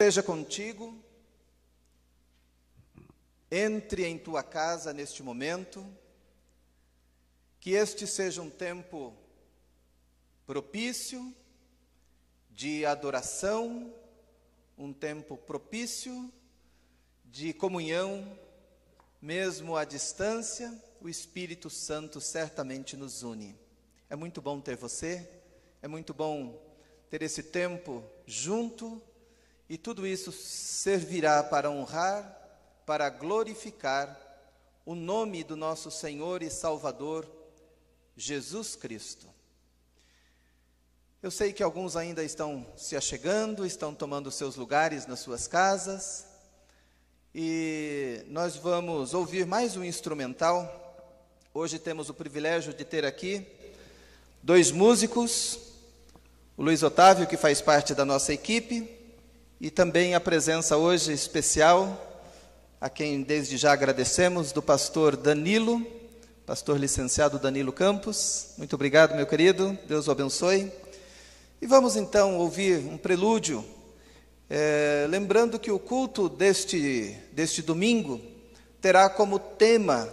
Seja contigo, entre em tua casa neste momento, que este seja um tempo propício de adoração, um tempo propício de comunhão, mesmo à distância, o Espírito Santo certamente nos une. É muito bom ter você, é muito bom ter esse tempo junto, e tudo isso servirá para honrar, para glorificar o nome do nosso Senhor e Salvador, Jesus Cristo. Eu sei que alguns ainda estão se achegando, estão tomando seus lugares nas suas casas, e nós vamos ouvir mais um instrumental. Hoje temos o privilégio de ter aqui 2 músicos, o Luiz Otávio, que faz parte da nossa equipe, e também a presença hoje especial, a quem desde já agradecemos, do pastor Danilo, pastor licenciado Danilo Campos. Muito obrigado, meu querido, Deus o abençoe. E vamos então ouvir um prelúdio, lembrando que o culto deste domingo terá como tema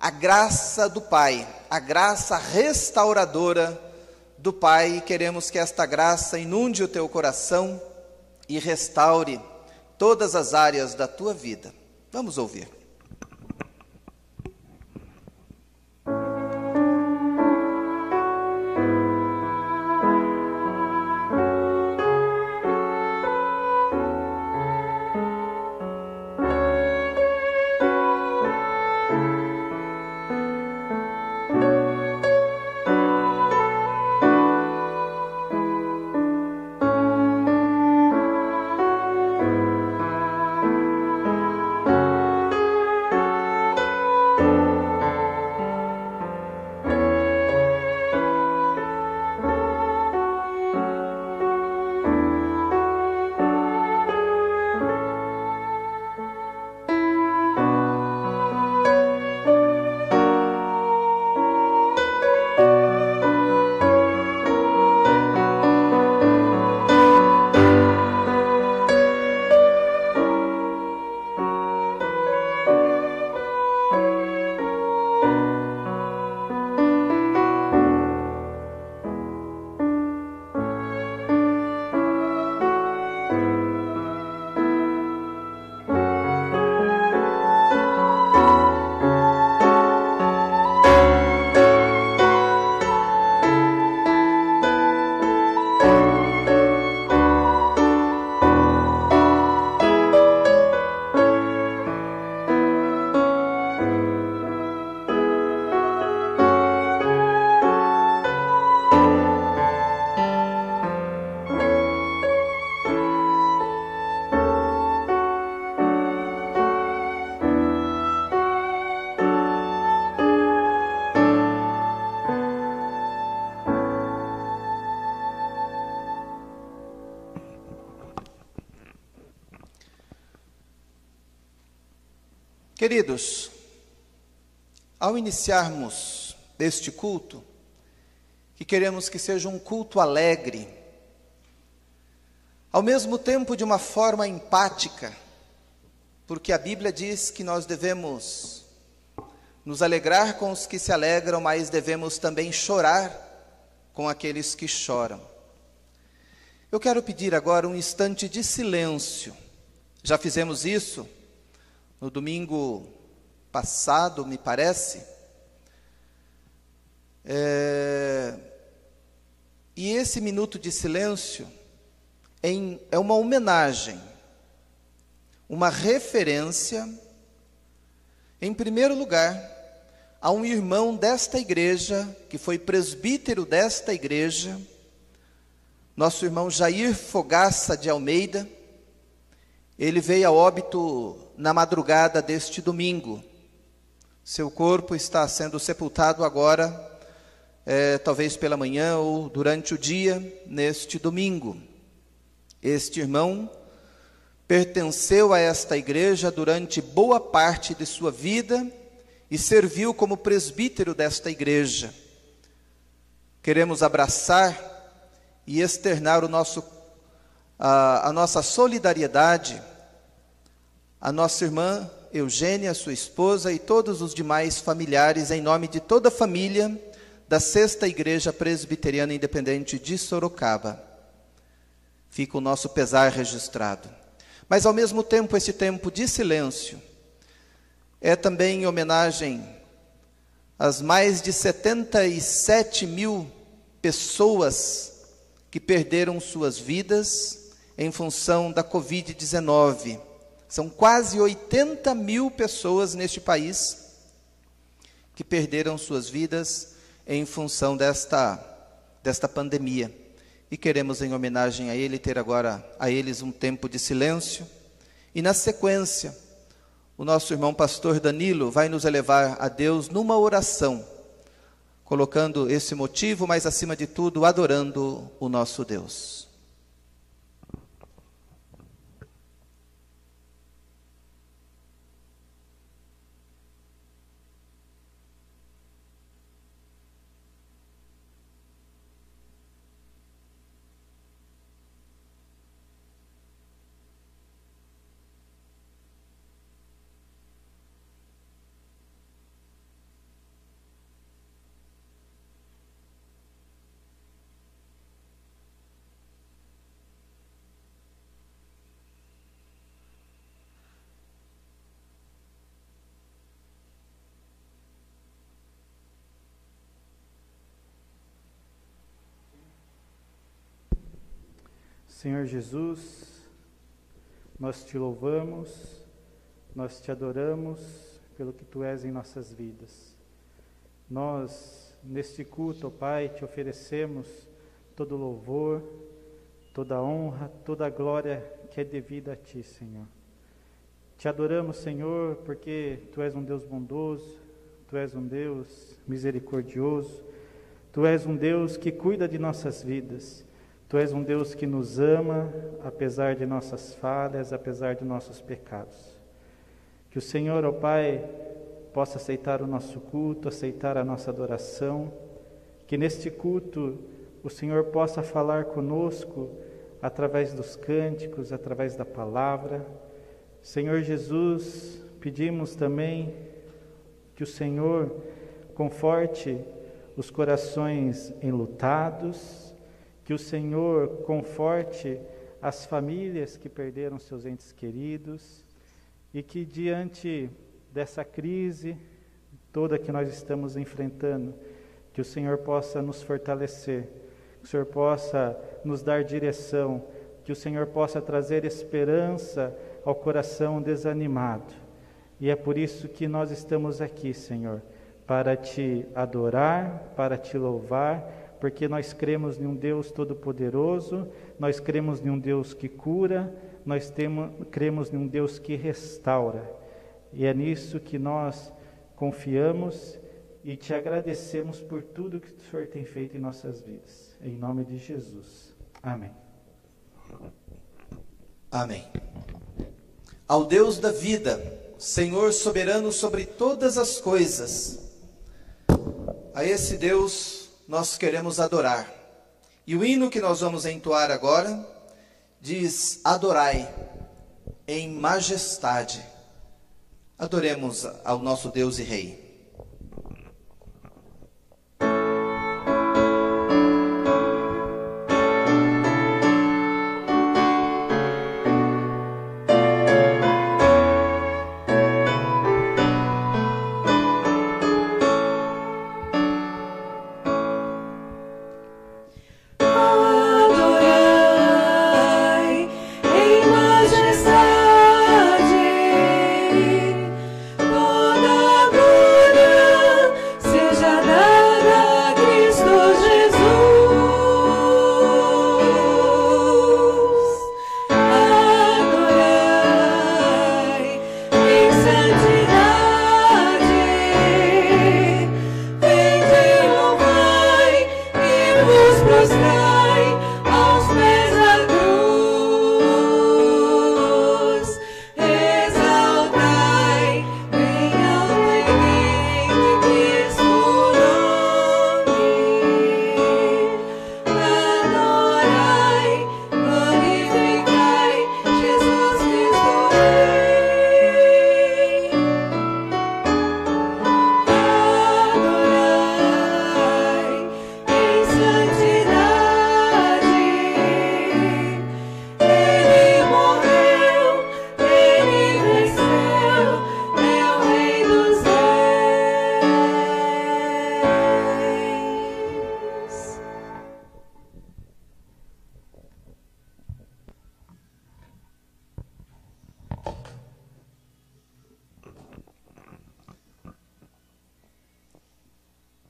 a graça do Pai, a graça restauradora do Pai. Queremos que esta graça inunde o teu coração e restaure todas as áreas da tua vida. Vamos ouvir. Queridos, ao iniciarmos este culto, que queremos que seja um culto alegre, ao mesmo tempo de uma forma empática, porque a Bíblia diz que nós devemos nos alegrar com os que se alegram, mas devemos também chorar com aqueles que choram. Eu quero pedir agora um instante de silêncio. Já fizemos isso no domingo passado, me parece. E esse minuto de silêncio é uma homenagem, uma referência, em primeiro lugar, a um irmão desta igreja, que foi presbítero desta igreja, nosso irmão Jair Fogaça de Almeida. Ele veio a óbito na madrugada deste domingo. Seu corpo está sendo sepultado agora, talvez pela manhã ou durante o dia, neste domingo. Este irmão pertenceu a esta igreja durante boa parte de sua vida e serviu como presbítero desta igreja. Queremos abraçar e externar a nossa solidariedade à nossa irmã Eugênia, sua esposa, e todos os demais familiares, em nome de toda a família da Sexta Igreja Presbiteriana Independente de Sorocaba. Fica o nosso pesar registrado. Mas, ao mesmo tempo, esse tempo de silêncio é também em homenagem às mais de 77 mil pessoas que perderam suas vidas em função da Covid-19. São quase 80 mil pessoas neste país que perderam suas vidas em função desta pandemia. E queremos, em homenagem a ele, ter agora a eles um tempo de silêncio. E na sequência, o nosso irmão pastor Danilo vai nos elevar a Deus numa oração, colocando esse motivo, mas acima de tudo, adorando o nosso Deus. Senhor Jesus, nós te louvamos, nós te adoramos pelo que tu és em nossas vidas. Nós, neste culto, ó Pai, te oferecemos todo louvor, toda honra, toda glória que é devida a ti, Senhor. Te adoramos, Senhor, porque tu és um Deus bondoso, tu és um Deus misericordioso, tu és um Deus que cuida de nossas vidas. Tu és um Deus que nos ama, apesar de nossas falhas, apesar de nossos pecados. Que o Senhor, ó Pai, possa aceitar o nosso culto, aceitar a nossa adoração. Que neste culto o Senhor possa falar conosco através dos cânticos, através da palavra. Senhor Jesus, pedimos também que o Senhor conforte os corações enlutados, que o Senhor conforte as famílias que perderam seus entes queridos e que diante dessa crise toda que nós estamos enfrentando, que o Senhor possa nos fortalecer, que o Senhor possa nos dar direção, que o Senhor possa trazer esperança ao coração desanimado. E é por isso que nós estamos aqui, Senhor, para te adorar, para te louvar, porque nós cremos em um Deus todo-poderoso, nós cremos em um Deus que cura, nós cremos em um Deus que restaura. E é nisso que nós confiamos e te agradecemos por tudo que o Senhor tem feito em nossas vidas. Em nome de Jesus. Amém. Amém. Ao Deus da vida, Senhor soberano sobre todas as coisas. A esse Deus nós queremos adorar. E o hino que nós vamos entoar agora diz: adorai em majestade. Adoremos ao nosso Deus e Rei.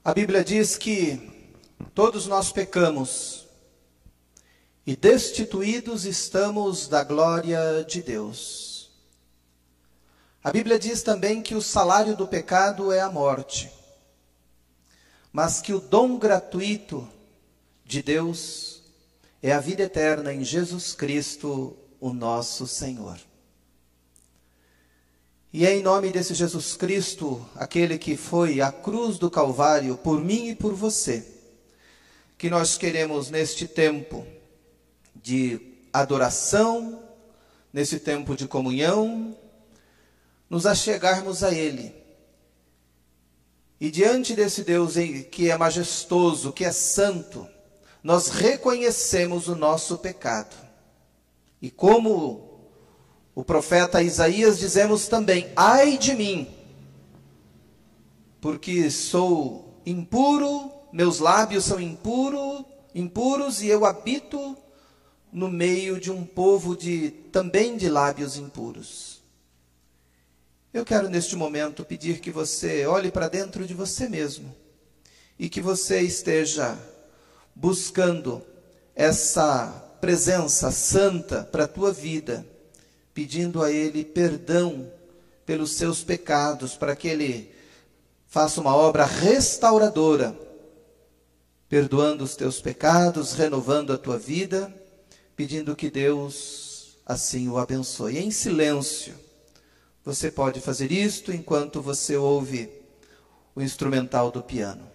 A Bíblia diz que todos nós pecamos e destituídos estamos da glória de Deus. A Bíblia diz também que o salário do pecado é a morte, mas que o dom gratuito de Deus é a vida eterna em Jesus Cristo, o nosso Senhor. E é em nome desse Jesus Cristo, aquele que foi à cruz do Calvário por mim e por você, que nós queremos neste tempo de adoração, nesse tempo de comunhão, nos achegarmos a Ele. E diante desse Deus que é majestoso, que é santo, nós reconhecemos o nosso pecado. E como o profeta Isaías, dizemos também: ai de mim, porque sou impuro, meus lábios são impuros e eu habito no meio de um povo também de lábios impuros. Eu quero neste momento pedir que você olhe para dentro de você mesmo e que você esteja buscando essa presença santa para a tua vida, pedindo a Ele perdão pelos seus pecados, para que Ele faça uma obra restauradora, perdoando os teus pecados, renovando a tua vida, pedindo que Deus assim o abençoe. Em silêncio, você pode fazer isto enquanto você ouve o instrumental do piano.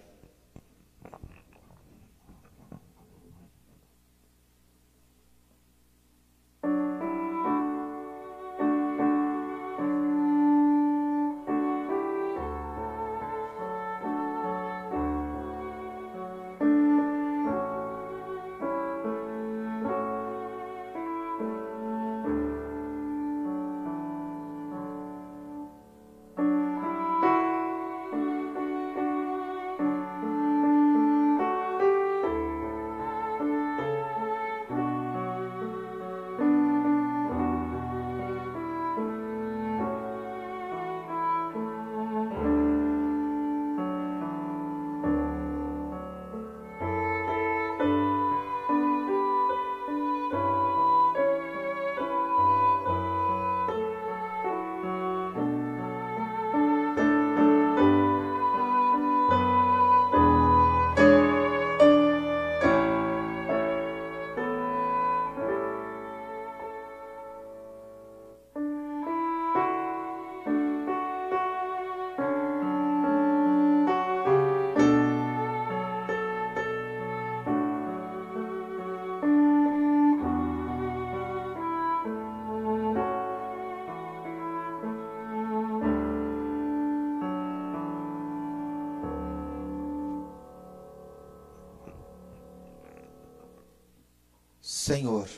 Senhor,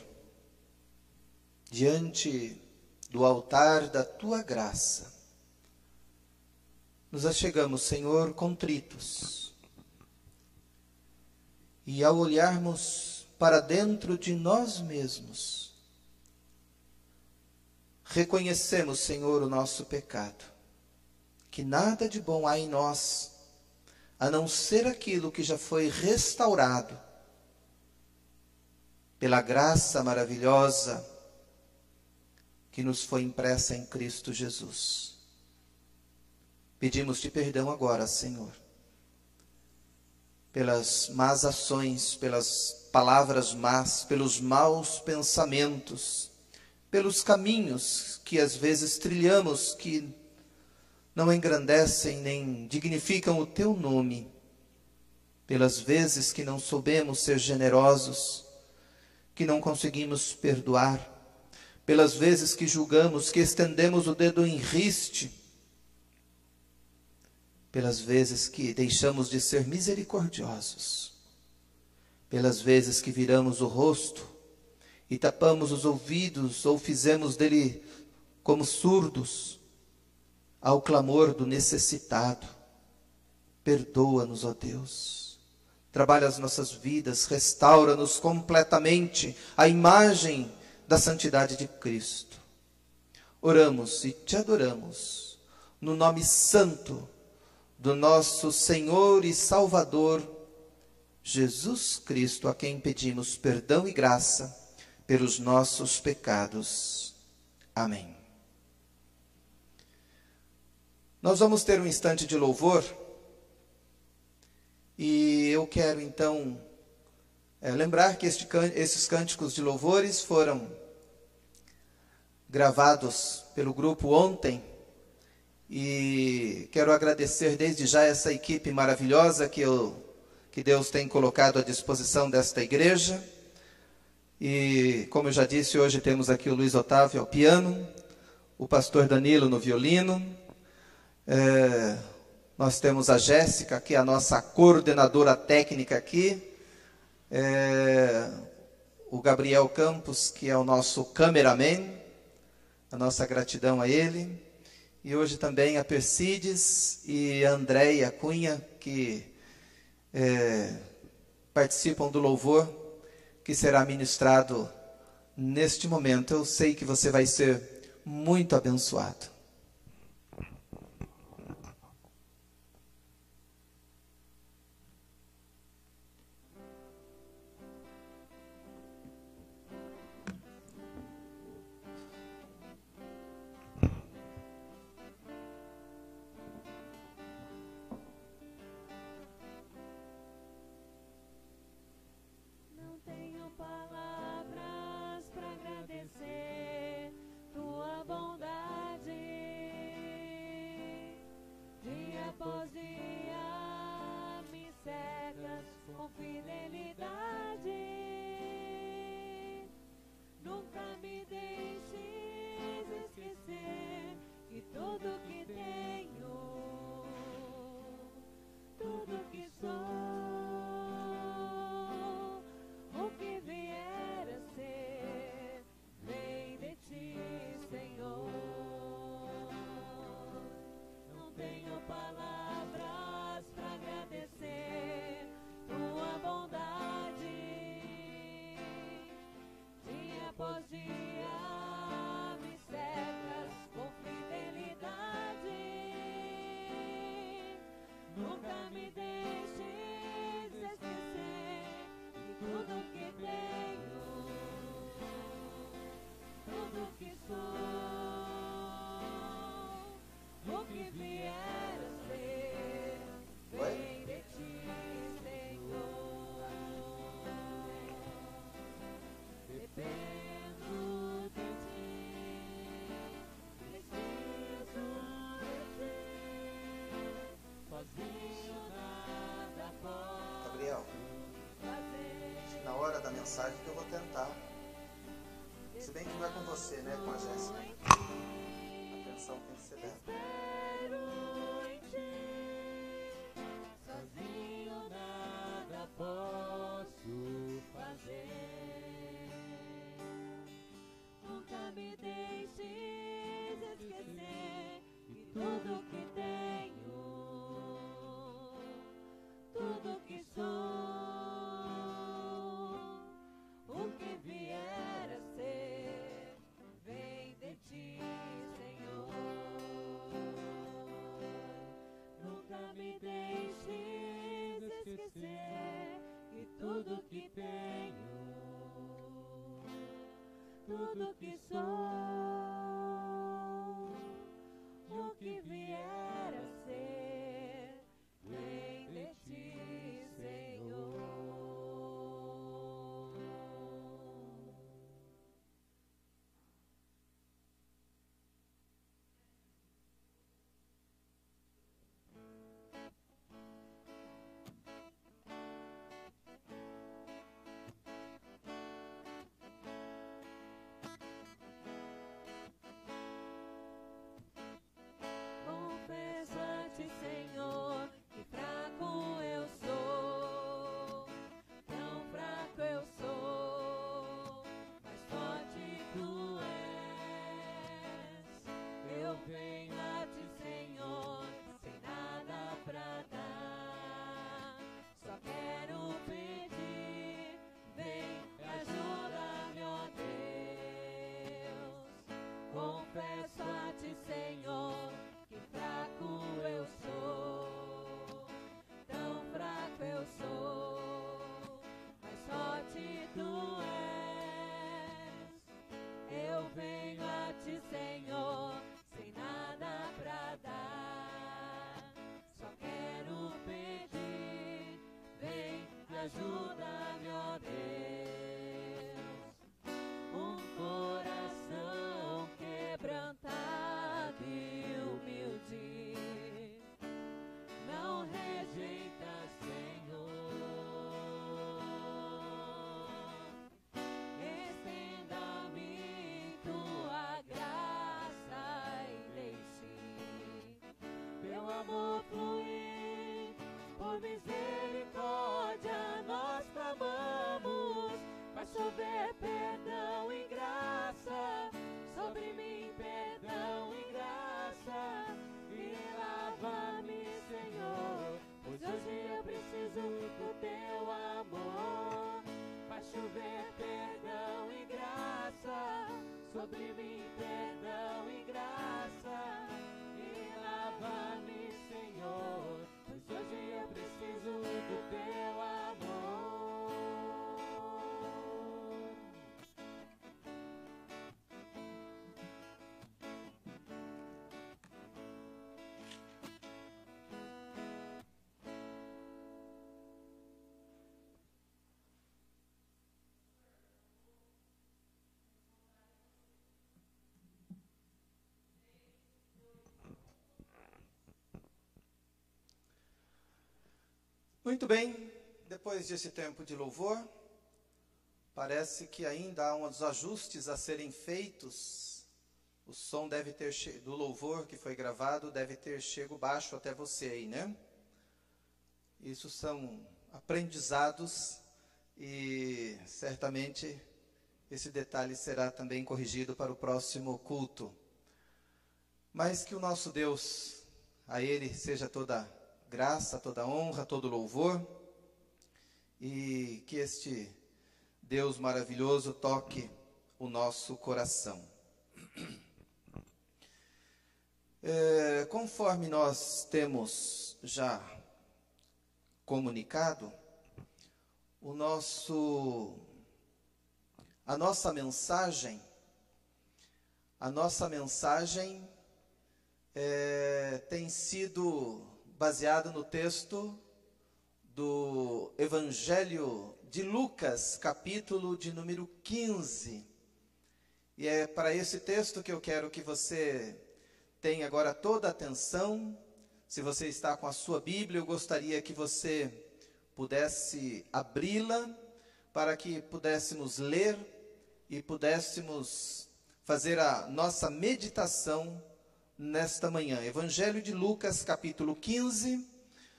diante do altar da Tua graça, nos achegamos, Senhor, contritos. E ao olharmos para dentro de nós mesmos, reconhecemos, Senhor, o nosso pecado, que nada de bom há em nós, a não ser aquilo que já foi restaurado pela graça maravilhosa que nos foi impressa em Cristo Jesus. Pedimos-te perdão agora, Senhor, pelas más ações, pelas palavras más, pelos maus pensamentos, pelos caminhos que às vezes trilhamos, que não engrandecem nem dignificam o Teu nome, pelas vezes que não soubemos ser generosos, que não conseguimos perdoar, pelas vezes que julgamos, que estendemos o dedo em riste, pelas vezes que deixamos de ser misericordiosos, pelas vezes que viramos o rosto e tapamos os ouvidos ou fizemos dele como surdos ao clamor do necessitado. Perdoa-nos, ó Deus. Trabalha as nossas vidas, restaura-nos completamente à imagem da santidade de Cristo. Oramos e te adoramos no nome santo do nosso Senhor e Salvador, Jesus Cristo, a quem pedimos perdão e graça pelos nossos pecados. Amém. Nós vamos ter um instante de louvor e eu quero então lembrar que esses cânticos de louvores foram gravados pelo grupo ontem. E quero agradecer desde já essa equipe maravilhosa que Deus tem colocado à disposição desta igreja. E, como eu já disse, hoje temos aqui o Luiz Otávio ao piano, o pastor Danilo no violino. Nós temos a Jéssica, que é a nossa coordenadora técnica aqui. O Gabriel Campos, que é o nosso cameraman. A nossa gratidão a ele. E hoje também a Persides e a Andréia Cunha, que participam do louvor, que será ministrado neste momento. Eu sei que você vai ser muito abençoado. Mensagem que eu vou tentar. Se bem que não é com você, né? Com a Jéssica. A atenção tem que ser dela. Sozinho nada posso fazer. me deixes esquecer que tudo que tenho, tudo que sou, e o que vier a ser, vem de ti, Senhor. Confesso a ti, Senhor, que fraco eu sou, tão fraco eu sou, mas forte tu és. Eu venho a ti, Senhor, sem nada pra dar, só quero pedir, vem e ajuda-me, ó Deus. Confesso a ti, Senhor, que fraco eu sou, tão fraco eu sou, mas forte tu és. Eu venho a ti, Senhor, sem nada pra dar, só quero pedir, vem e ajuda-me, ó Deus. Um coração quebrantado e humilde, não rejeita, Senhor. Estenda-me tua graça e deixe teu amor fluir. Por misericórdia nós clamamos, faz chover perdão e graça sobre mim, perdão e graça, e lava-me, Senhor, pois hoje eu preciso do teu amor. Faz chover perdão e graça sobre mim, perdão e graça, e lava-me, Senhor, pois hoje eu preciso do teu amor. Muito bem, depois desse tempo de louvor, parece que ainda há uns ajustes a serem feitos. O som deve ter do louvor que foi gravado deve ter chego baixo até você aí, né? Isso são aprendizados e certamente esse detalhe será também corrigido para o próximo culto. Mas que o nosso Deus, a Ele seja toda graça, toda honra, todo louvor, e que este Deus maravilhoso toque o nosso coração. Conforme nós temos já comunicado, a nossa mensagem tem sido baseada no texto do Evangelho de Lucas, capítulo de número 15. E é para esse texto que eu quero que você tenha agora toda a atenção. Se você está com a sua Bíblia, eu gostaria que você pudesse abri-la para que pudéssemos ler e pudéssemos fazer a nossa meditação nesta manhã. Evangelho de Lucas, capítulo 15.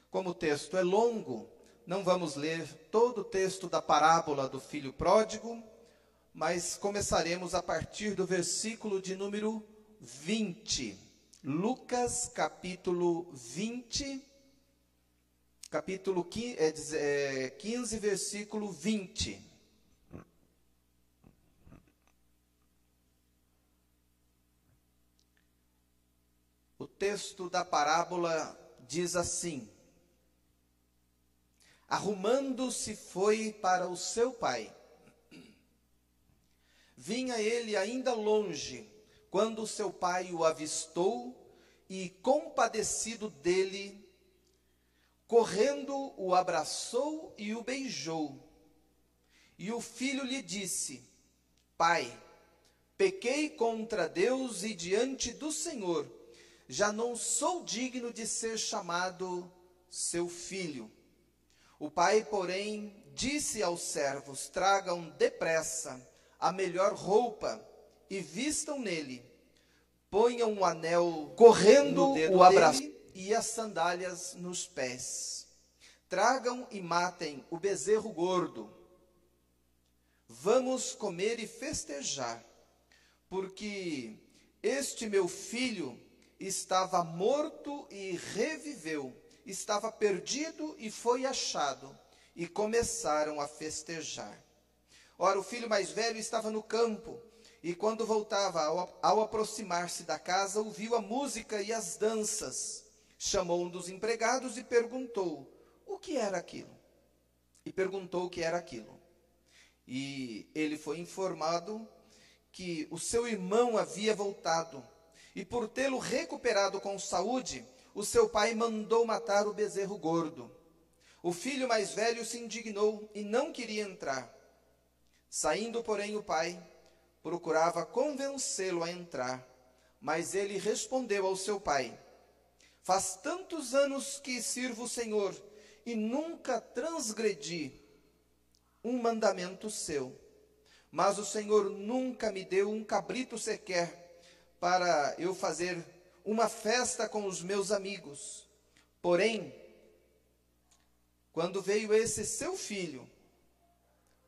Como o texto é longo, não vamos ler todo o texto da parábola do filho pródigo, mas começaremos a partir do versículo de número 20. Lucas, capítulo 20, capítulo 15, versículo 20. O texto da parábola diz assim: arrumando-se foi para o seu pai. Vinha ele ainda longe, quando seu pai o avistou e, compadecido dele, correndo, o abraçou e o beijou. E o filho lhe disse: Pai, pequei contra Deus e diante do Senhor, já não sou digno de ser chamado seu filho. O pai, porém, disse aos servos: tragam depressa a melhor roupa e vistam nele. Ponham um anel correndo, o abraço e as sandálias nos pés. Tragam e matem o bezerro gordo. Vamos comer e festejar, porque este meu filho estava morto e reviveu, estava perdido e foi achado. E começaram a festejar. Ora, o filho mais velho estava no campo, e quando voltava, ao aproximar-se da casa, ouviu a música e as danças. Chamou um dos empregados e perguntou o que era aquilo. E ele foi informado que o seu irmão havia voltado, e por tê-lo recuperado com saúde, o seu pai mandou matar o bezerro gordo. O filho mais velho se indignou e não queria entrar. Saindo, porém, o pai procurava convencê-lo a entrar, mas ele respondeu ao seu pai: faz tantos anos que sirvo o Senhor e nunca transgredi um mandamento seu. Mas o Senhor nunca me deu um cabrito sequer para eu fazer uma festa com os meus amigos. Porém, quando veio esse seu filho,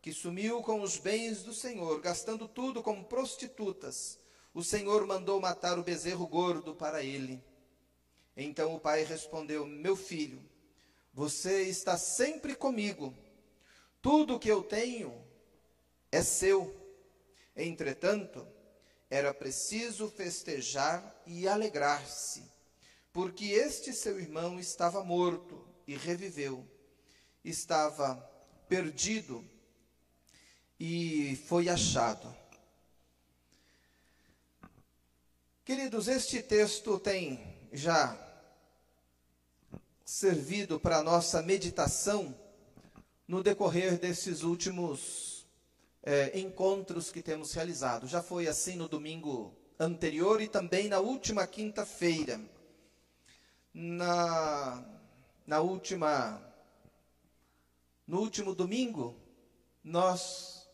que sumiu com os bens do Senhor, gastando tudo com prostitutas, o Senhor mandou matar o bezerro gordo para ele. Então o pai respondeu: meu filho, você está sempre comigo. Tudo o que eu tenho é seu. Entretanto, era preciso festejar e alegrar-se, porque este seu irmão estava morto e reviveu, estava perdido e foi achado. Queridos, este texto tem já servido para a nossa meditação no decorrer desses últimos encontros que temos realizado. Já foi assim no domingo anterior e também na última quinta-feira. No último domingo, nós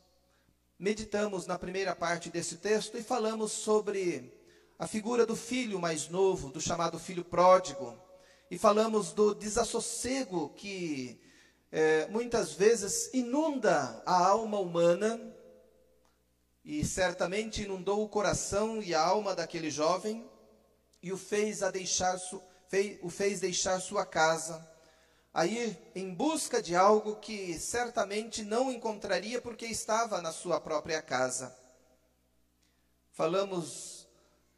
meditamos na primeira parte desse texto e falamos sobre a figura do filho mais novo, do chamado filho pródigo, e falamos do desassossego que muitas vezes inunda a alma humana, e certamente inundou o coração e a alma daquele jovem, e o fez deixar sua casa, a ir em busca de algo que certamente não encontraria porque estava na sua própria casa. Falamos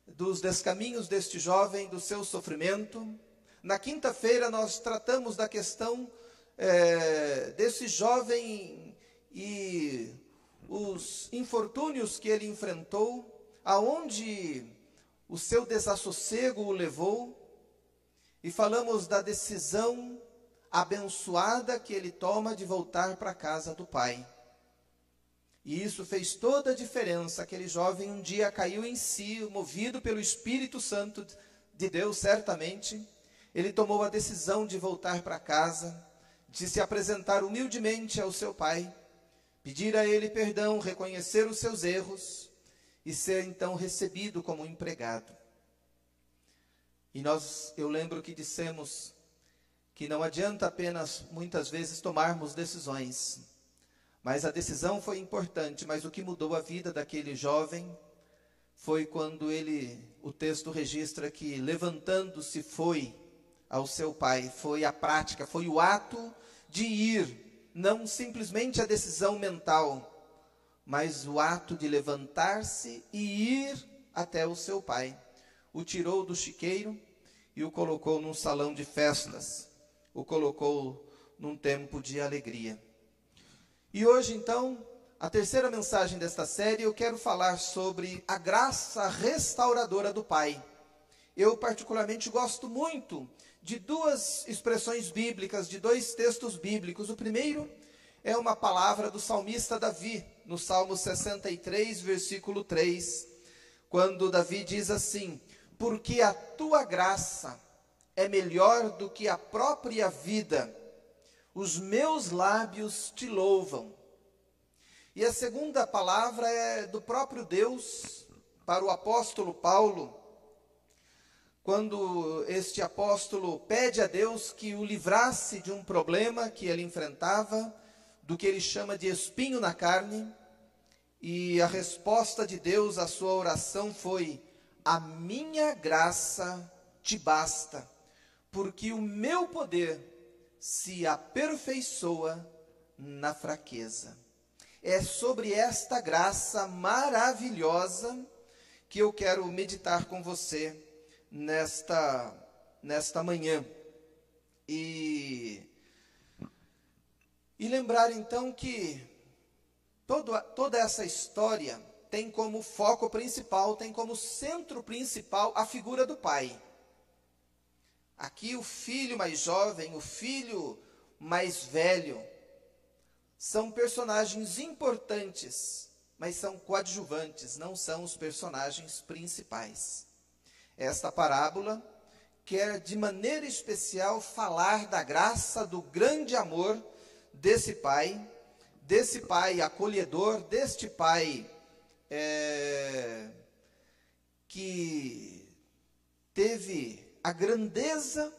dos descaminhos deste jovem, do seu sofrimento. Na quinta-feira nós tratamos da questão desse jovem e os infortúnios que ele enfrentou, aonde o seu desassossego o levou, e falamos da decisão abençoada que ele toma de voltar para a casa do pai. E isso fez toda a diferença. Aquele jovem um dia caiu em si, movido pelo Espírito Santo de Deus, certamente. Ele tomou a decisão de voltar para casa, de se apresentar humildemente ao seu pai, pedir a ele perdão, reconhecer os seus erros e ser então recebido como empregado. E eu lembro que dissemos que não adianta apenas, muitas vezes, tomarmos decisões. Mas a decisão foi importante, mas o que mudou a vida daquele jovem foi quando o texto registra que, levantando-se, foi ao seu pai. Foi a prática, foi o ato de ir, não simplesmente a decisão mental, mas o ato de levantar-se e ir até o seu pai. O tirou do chiqueiro e o colocou num salão de festas, o colocou num tempo de alegria. E hoje, então, a terceira mensagem desta série, eu quero falar sobre a graça restauradora do Pai. Eu particularmente gosto muito de duas expressões bíblicas, de dois textos bíblicos. O primeiro é uma palavra do salmista Davi, no Salmo 63, versículo 3, quando Davi diz assim: porque a tua graça é melhor do que a própria vida, os meus lábios te louvam. E a segunda palavra é do próprio Deus, para o apóstolo Paulo, quando este apóstolo pede a Deus que o livrasse de um problema que ele enfrentava, do que ele chama de espinho na carne, e a resposta de Deus à sua oração foi: a minha graça te basta, porque o meu poder se aperfeiçoa na fraqueza. É sobre esta graça maravilhosa que eu quero meditar com você nesta manhã. E lembrar então que toda essa história tem como foco principal, tem como centro principal a figura do pai. Aqui o filho mais jovem, o filho mais velho, são personagens importantes, mas são coadjuvantes, não são os personagens principais. Esta parábola quer de maneira especial falar da graça, do grande amor desse pai acolhedor, deste pai que teve a grandeza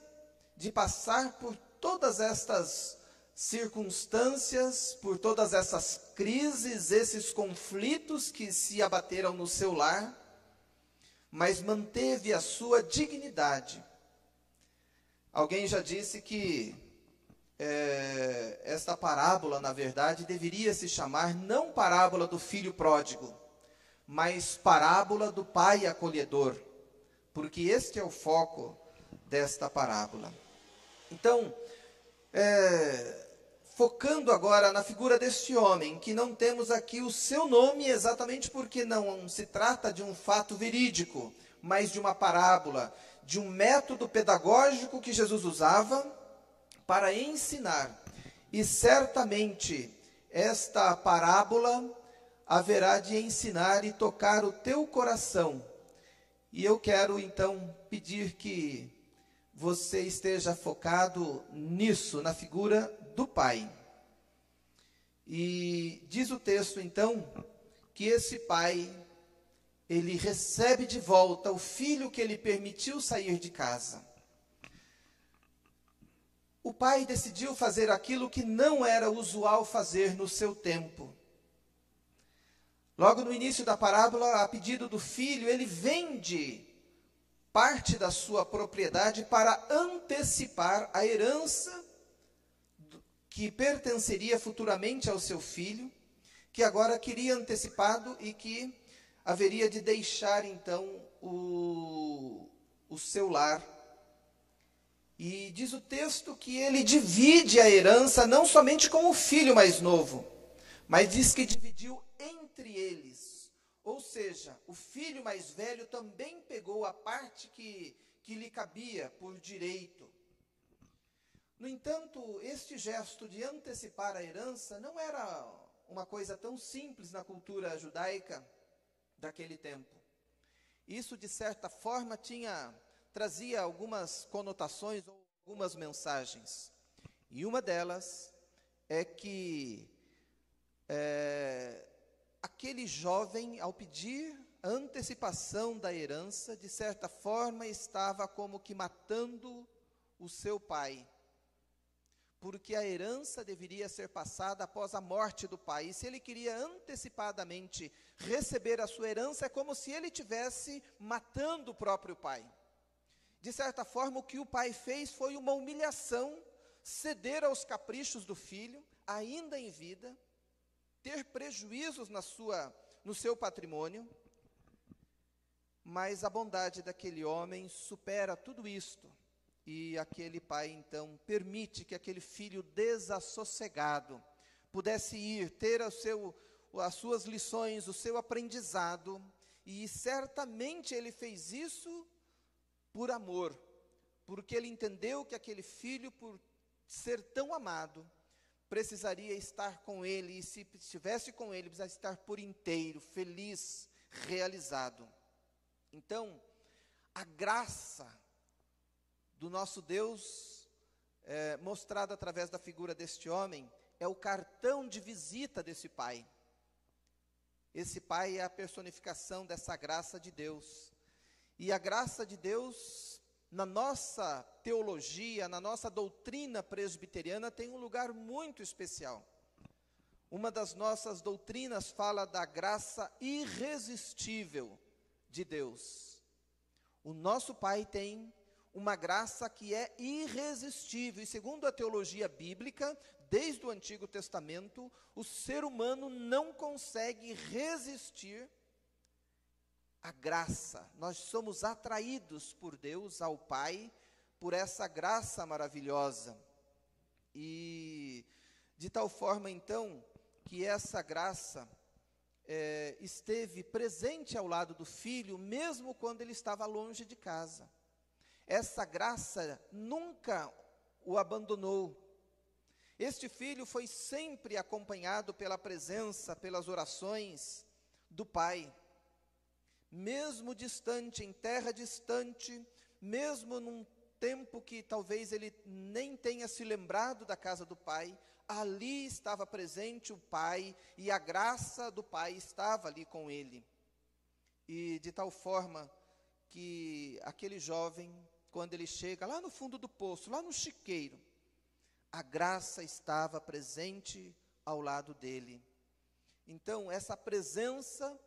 de passar por todas estas circunstâncias, por todas essas crises, esses conflitos que se abateram no seu lar, mas manteve a sua dignidade. Alguém já disse que esta parábola, na verdade, deveria se chamar não parábola do filho pródigo, mas parábola do pai acolhedor, porque este é o foco desta parábola. Então, focando agora na figura deste homem, que não temos aqui o seu nome exatamente porque não se trata de um fato verídico, mas de uma parábola, de um método pedagógico que Jesus usava para ensinar. E certamente esta parábola haverá de ensinar e tocar o teu coração. E eu quero então pedir que você esteja focado nisso, na figura do pai. E diz o texto então que esse pai, ele recebe de volta o filho que ele permitiu sair de casa. O pai decidiu fazer aquilo que não era usual fazer no seu tempo. Logo no início da parábola, a pedido do filho, ele vende parte da sua propriedade para antecipar a herança que pertenceria futuramente ao seu filho, que agora queria antecipado e que haveria de deixar então o seu lar. E diz o texto que ele divide a herança não somente com o filho mais novo, mas diz que dividiu entre eles. Ou seja, o filho mais velho também pegou a parte que lhe cabia por direito. No entanto, este gesto de antecipar a herança não era uma coisa tão simples na cultura judaica daquele tempo. Isso, de certa forma, trazia algumas conotações ou algumas mensagens. E uma delas é que aquele jovem, ao pedir a antecipação da herança, de certa forma estava como que matando o seu pai. Porque a herança deveria ser passada após a morte do pai. E se ele queria antecipadamente receber a sua herança, é como se ele estivesse matando o próprio pai. De certa forma, o que o pai fez foi uma humilhação, ceder aos caprichos do filho, ainda em vida, ter prejuízos no seu patrimônio, Mas a bondade daquele homem supera tudo isto. E aquele pai, então, permite que aquele filho desassossegado pudesse ir, ter as suas lições, o seu aprendizado. E certamente ele fez isso por amor, porque ele entendeu que aquele filho, por ser tão amado, precisaria estar com ele, e se estivesse com ele, precisaria estar por inteiro, feliz, realizado. Então, a graça do nosso Deus, mostrada através da figura deste homem, é o cartão de visita desse pai. Esse pai é a personificação dessa graça de Deus. E a graça de Deus, na nossa teologia, na nossa doutrina presbiteriana, tem um lugar muito especial. Uma das nossas doutrinas fala da graça irresistível de Deus. O nosso Pai tem uma graça que é irresistível. E segundo a teologia bíblica, desde o Antigo Testamento, o ser humano não consegue resistir à graça. Nós somos atraídos por Deus, ao Pai, por essa graça maravilhosa. E de tal forma, então, que essa graça esteve presente ao lado do filho, mesmo quando ele estava longe de casa. Essa graça nunca o abandonou. Este filho foi sempre acompanhado pela presença, pelas orações do pai. Mesmo distante, em terra distante, mesmo num tempo que talvez ele nem tenha se lembrado da casa do pai, ali estava presente o pai, e a graça do pai estava ali com ele. E de tal forma que aquele jovem, quando ele chega lá no fundo do poço, lá no chiqueiro, a graça estava presente ao lado dele. Então, essa presença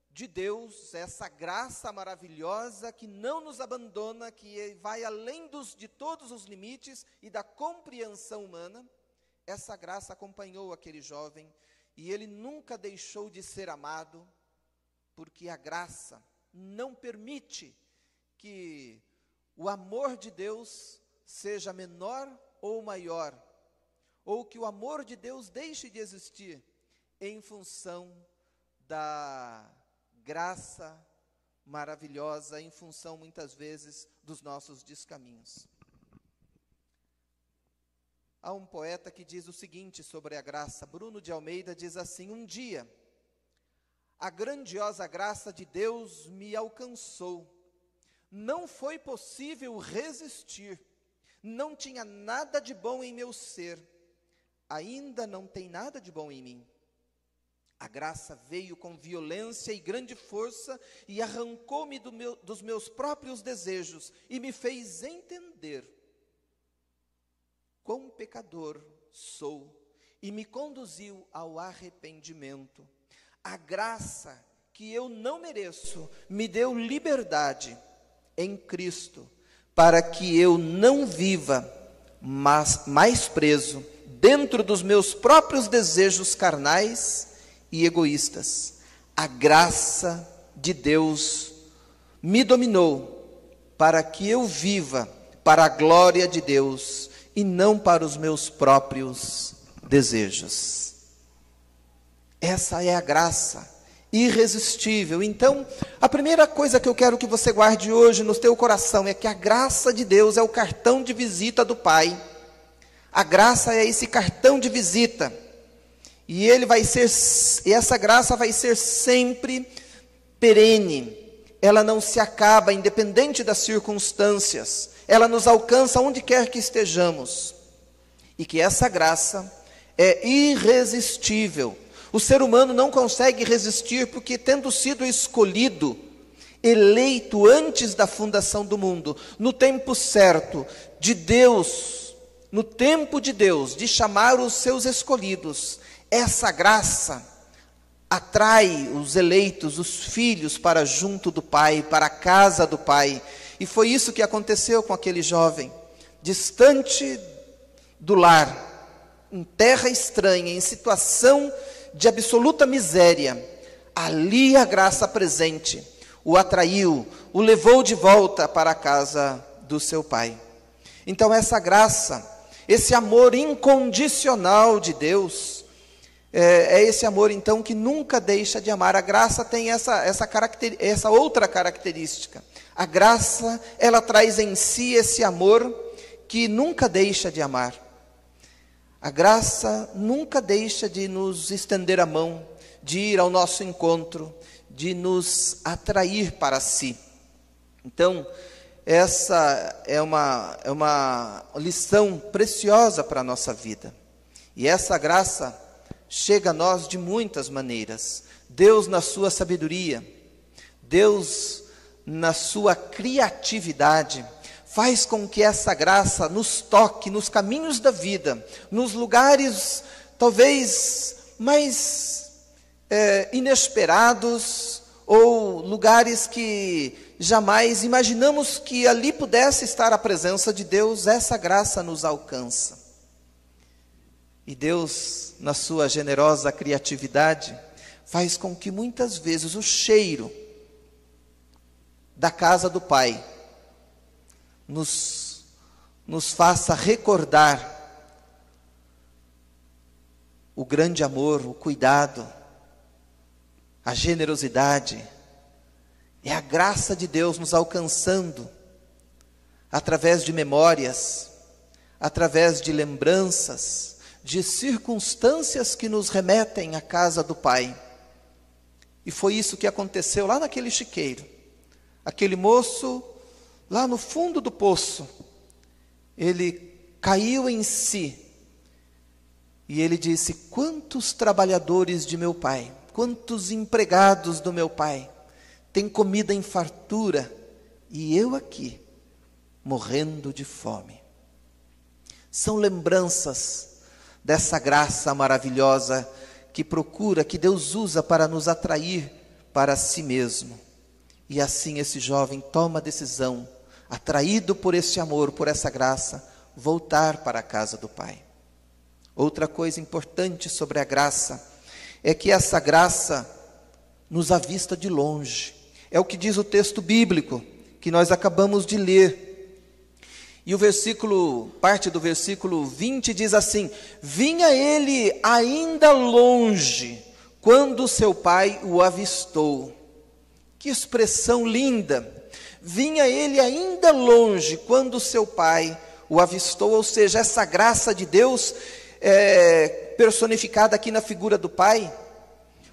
de Deus, essa graça maravilhosa que não nos abandona, que vai além de todos os limites e da compreensão humana, essa graça acompanhou aquele jovem, e ele nunca deixou de ser amado, porque a graça não permite que o amor de Deus seja menor ou maior, ou que o amor de Deus deixe de existir em função da graça maravilhosa, em função muitas vezes dos nossos descaminhos. Há um poeta que diz o seguinte sobre a graça. Bruno de Almeida diz assim: um dia, a grandiosa graça de Deus me alcançou. Não foi possível resistir. Não tinha nada de bom em meu ser. Ainda não tem nada de bom em mim. A graça veio com violência e grande força e arrancou-me dos meus próprios desejos e me fez entender quão pecador sou, e me conduziu ao arrependimento. A graça que eu não mereço me deu liberdade em Cristo, para que eu não viva mais preso dentro dos meus próprios desejos carnais e egoístas. A graça de Deus me dominou para que eu viva para a glória de Deus e não para os meus próprios desejos. Essa é a graça irresistível. Então, a primeira coisa que eu quero que você guarde hoje no teu coração é que a graça de Deus é o cartão de visita do Pai. A graça é esse cartão de visita. E essa graça vai ser sempre perene. Ela não se acaba, independente das circunstâncias. Ela nos alcança onde quer que estejamos. E que essa graça é irresistível. O ser humano não consegue resistir porque, tendo sido escolhido, eleito antes da fundação do mundo, no tempo certo de Deus, no tempo de Deus, de chamar os seus escolhidos, essa graça atrai os eleitos, os filhos, para junto do Pai, para a casa do Pai. E foi isso que aconteceu com aquele jovem, distante do lar, em terra estranha, em situação de absoluta miséria. Ali a graça presente, o atraiu, o levou de volta para a casa do seu pai. Então essa graça, esse amor incondicional de Deus, é esse amor então que nunca deixa de amar. A graça tem essa outra característica. A graça, ela traz em si esse amor que nunca deixa de amar. A graça nunca deixa de nos estender a mão, de ir ao nosso encontro, de nos atrair para si. Então, essa é uma lição preciosa para a nossa vida. E essa graça chega a nós de muitas maneiras. Deus, na sua sabedoria, Deus, na sua criatividade, faz com que essa graça nos toque nos caminhos da vida, nos lugares talvez mais inesperados, ou lugares que jamais imaginamos que ali pudesse estar a presença de Deus. Essa graça nos alcança. E Deus, na sua generosa criatividade, faz com que muitas vezes o cheiro da casa do Pai nos faça recordar o grande amor, o cuidado, a generosidade. É a graça de Deus nos alcançando através de memórias, através de lembranças, de circunstâncias que nos remetem à casa do Pai. E foi isso que aconteceu lá naquele chiqueiro. Aquele moço, lá no fundo do poço, ele caiu em si. E ele disse: quantos trabalhadores de meu pai, quantos empregados do meu pai, têm comida em fartura, e eu aqui, morrendo de fome. São lembranças dessa graça maravilhosa que procura, que Deus usa para nos atrair para si mesmo. E assim esse jovem toma a decisão, atraído por esse amor, por essa graça, voltar para a casa do Pai. Outra coisa importante sobre a graça é que essa graça nos avista de longe. É o que diz o texto bíblico que nós acabamos de ler. E parte do versículo 20 diz assim: vinha ele ainda longe, quando seu pai o avistou. Que expressão linda! Vinha ele ainda longe, quando seu pai o avistou. Ou seja, essa graça de Deus, personificada aqui na figura do pai,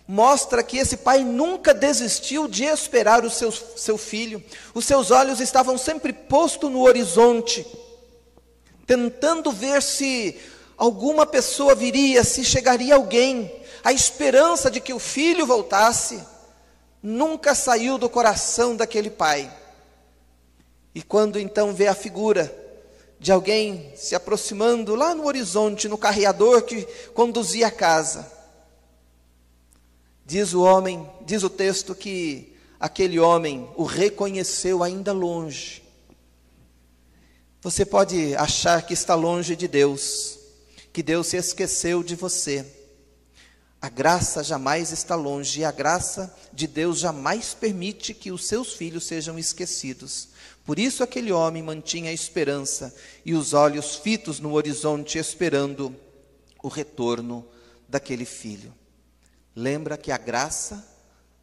mostra que esse pai nunca desistiu de esperar o seu filho. Os seus olhos estavam sempre postos no horizonte, tentando ver se alguma pessoa viria, se chegaria alguém. A esperança de que o filho voltasse nunca saiu do coração daquele pai. E quando então vê a figura de alguém se aproximando lá no horizonte, no carreador que conduzia a casa, diz o texto que aquele homem o reconheceu ainda longe. Você pode achar que está longe de Deus, que Deus se esqueceu de você. A graça jamais está longe, e a graça de Deus jamais permite que os seus filhos sejam esquecidos. Por isso aquele homem mantinha a esperança e os olhos fitos no horizonte, esperando o retorno daquele filho. Lembra que a graça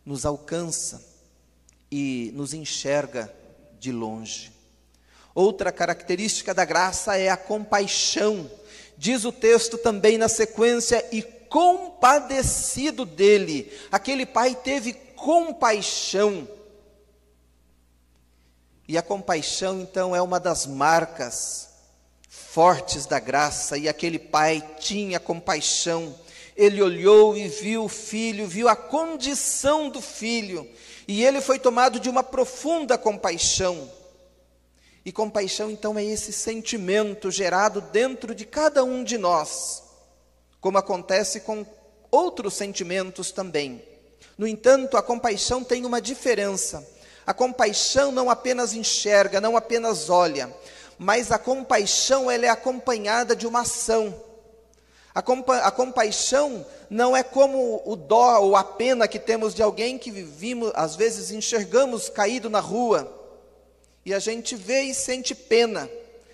nos alcança e nos enxerga de longe. Outra característica da graça é a compaixão. Diz o texto também na sequência: e compadecido dele. Aquele pai teve compaixão. E a compaixão, então, é uma das marcas fortes da graça. E aquele pai tinha compaixão. Ele olhou e viu o filho, viu a condição do filho, e ele foi tomado de uma profunda compaixão. E compaixão, então, é esse sentimento gerado dentro de cada um de nós, como acontece com outros sentimentos também. No entanto, a compaixão tem uma diferença. A compaixão não apenas enxerga, não apenas olha, mas a compaixão, ela é acompanhada de uma ação. A compaixão não é como o dó ou a pena que temos de alguém que vivimos, às vezes enxergamos caído na rua, e a gente vê e sente pena,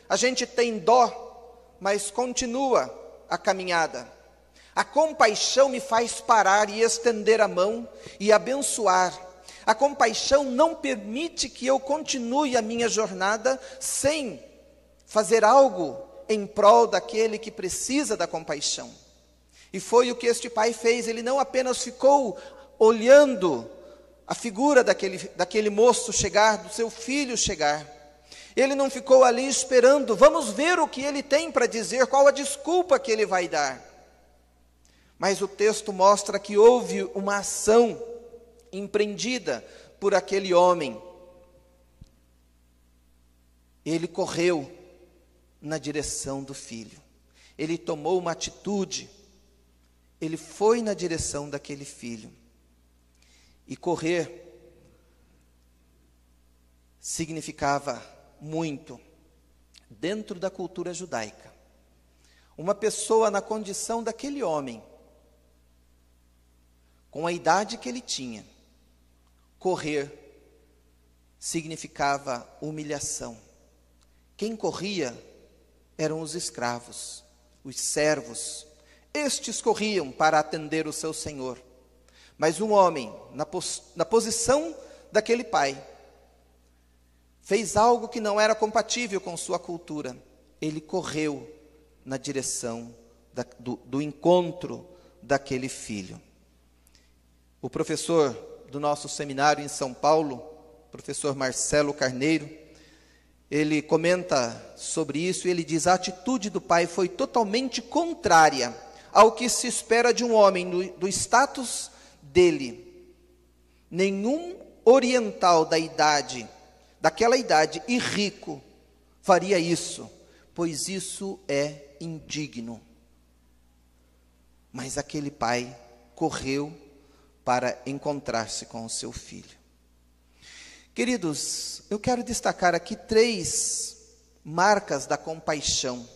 a gente tem dó, mas continua a caminhada. A compaixão me faz parar e estender a mão e abençoar. A compaixão não permite que eu continue a minha jornada sem fazer algo em prol daquele que precisa da compaixão. E foi o que este pai fez. Ele não apenas ficou olhando a figura daquele moço chegar, do seu filho chegar. Ele não ficou ali esperando, vamos ver o que ele tem para dizer, qual a desculpa que ele vai dar. Mas o texto mostra que houve uma ação empreendida por aquele homem. Ele correu na direção do filho. Ele tomou uma atitude. Ele foi na direção daquele filho. E correr significava muito dentro da cultura judaica. Uma pessoa na condição daquele homem, com a idade que ele tinha, correr significava humilhação. Quem corria eram os escravos, os servos. Estes corriam para atender o seu senhor. Mas um homem, na posição daquele pai, fez algo que não era compatível com sua cultura. Ele correu na direção do encontro daquele filho. O professor do nosso seminário em São Paulo, professor Marcelo Carneiro, ele comenta sobre isso e ele diz: a atitude do pai foi totalmente contrária ao que se espera de um homem do status dele. Nenhum oriental daquela idade e rico faria isso, pois isso é indigno. Mas aquele pai correu para encontrar-se com o seu filho. Queridos, eu quero destacar aqui 3 marcas da compaixão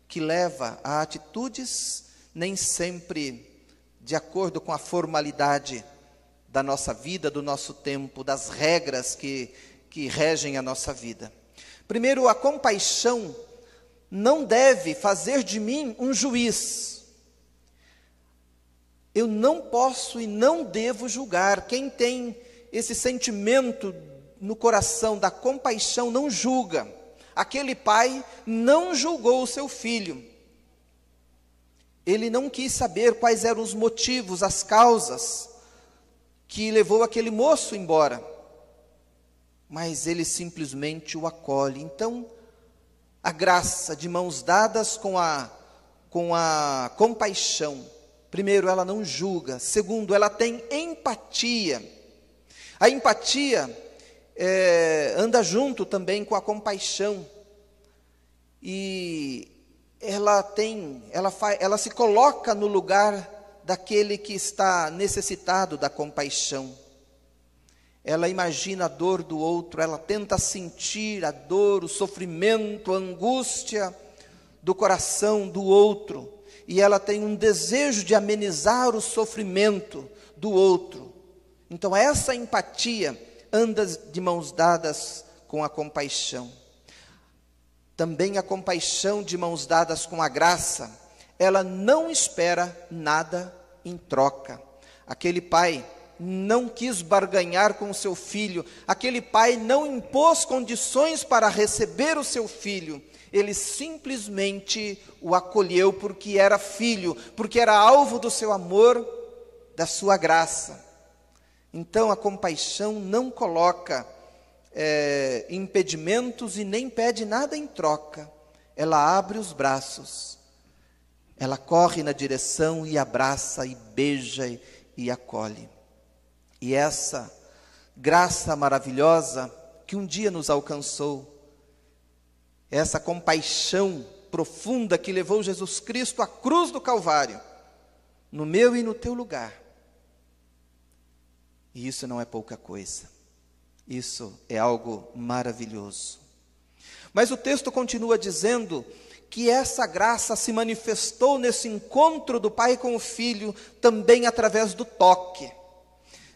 que leva a atitudes nem sempre de acordo com a formalidade da nossa vida, do nosso tempo, das regras que regem a nossa vida. Primeiro, a compaixão não deve fazer de mim um juiz. Eu não posso e não devo julgar. Quem tem esse sentimento no coração da compaixão não julga. Aquele pai não julgou o seu filho. Ele não quis saber quais eram os motivos, as causas que levou aquele moço embora. Mas ele simplesmente o acolhe. Então, a graça de mãos dadas com a compaixão. Primeiro, ela não julga. Segundo, ela tem empatia. A empatia anda junto também com a compaixão. E ela se coloca no lugar daquele que está necessitado da compaixão. Ela imagina a dor do outro, ela tenta sentir a dor, o sofrimento, a angústia do coração do outro. E ela tem um desejo de amenizar o sofrimento do outro. Então essa empatia anda de mãos dadas com a compaixão. Também a compaixão de mãos dadas com a graça, ela não espera nada em troca. Aquele pai não quis barganhar com o seu filho, aquele pai não impôs condições para receber o seu filho, ele simplesmente o acolheu porque era filho, porque era alvo do seu amor, da sua graça. Então a compaixão não coloca impedimentos e nem pede nada em troca. Ela abre os braços, ela corre na direção e abraça e beija e acolhe. E essa graça maravilhosa que um dia nos alcançou, essa compaixão profunda que levou Jesus Cristo à cruz do Calvário, no meu e no teu lugar. E isso não é pouca coisa. Isso é algo maravilhoso. Mas o texto continua dizendo que essa graça se manifestou nesse encontro do pai com o filho, também através do toque.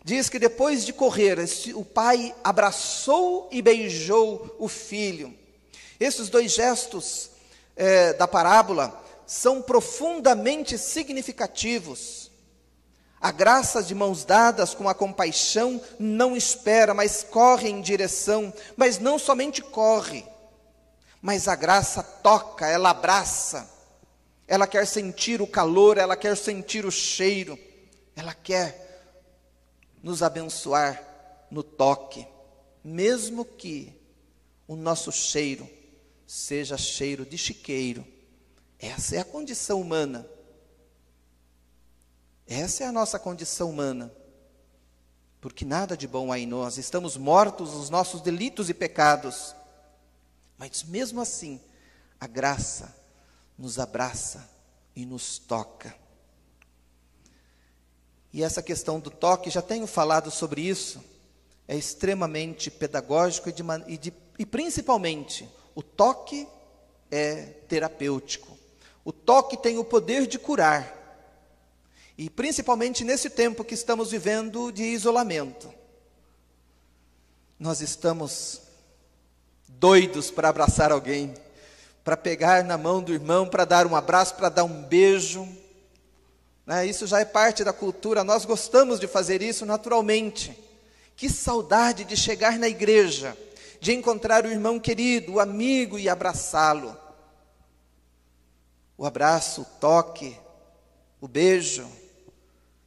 Diz que depois de correr, o pai abraçou e beijou o filho. Esses dois gestos da parábola são profundamente significativos. A graça de mãos dadas com a compaixão não espera, mas corre em direção, mas não somente corre, mas a graça toca, ela abraça, ela quer sentir o calor, ela quer sentir o cheiro, ela quer nos abençoar no toque, mesmo que o nosso cheiro seja cheiro de chiqueiro. Essa é a condição humana. Essa é a nossa condição humana. Porque nada de bom há em nós, estamos mortos nos nossos delitos e pecados. Mas mesmo assim, a graça nos abraça e nos toca. E essa questão do toque, já tenho falado sobre isso, é extremamente pedagógico e principalmente, o toque é terapêutico. O toque tem o poder de curar. E principalmente nesse tempo que estamos vivendo de isolamento. Nós estamos doidos para abraçar alguém, para pegar na mão do irmão, para dar um abraço, para dar um beijo. Isso já é parte da cultura, nós gostamos de fazer isso naturalmente. Que saudade de chegar na igreja, de encontrar o irmão querido, o amigo e abraçá-lo. O abraço, o toque, o beijo,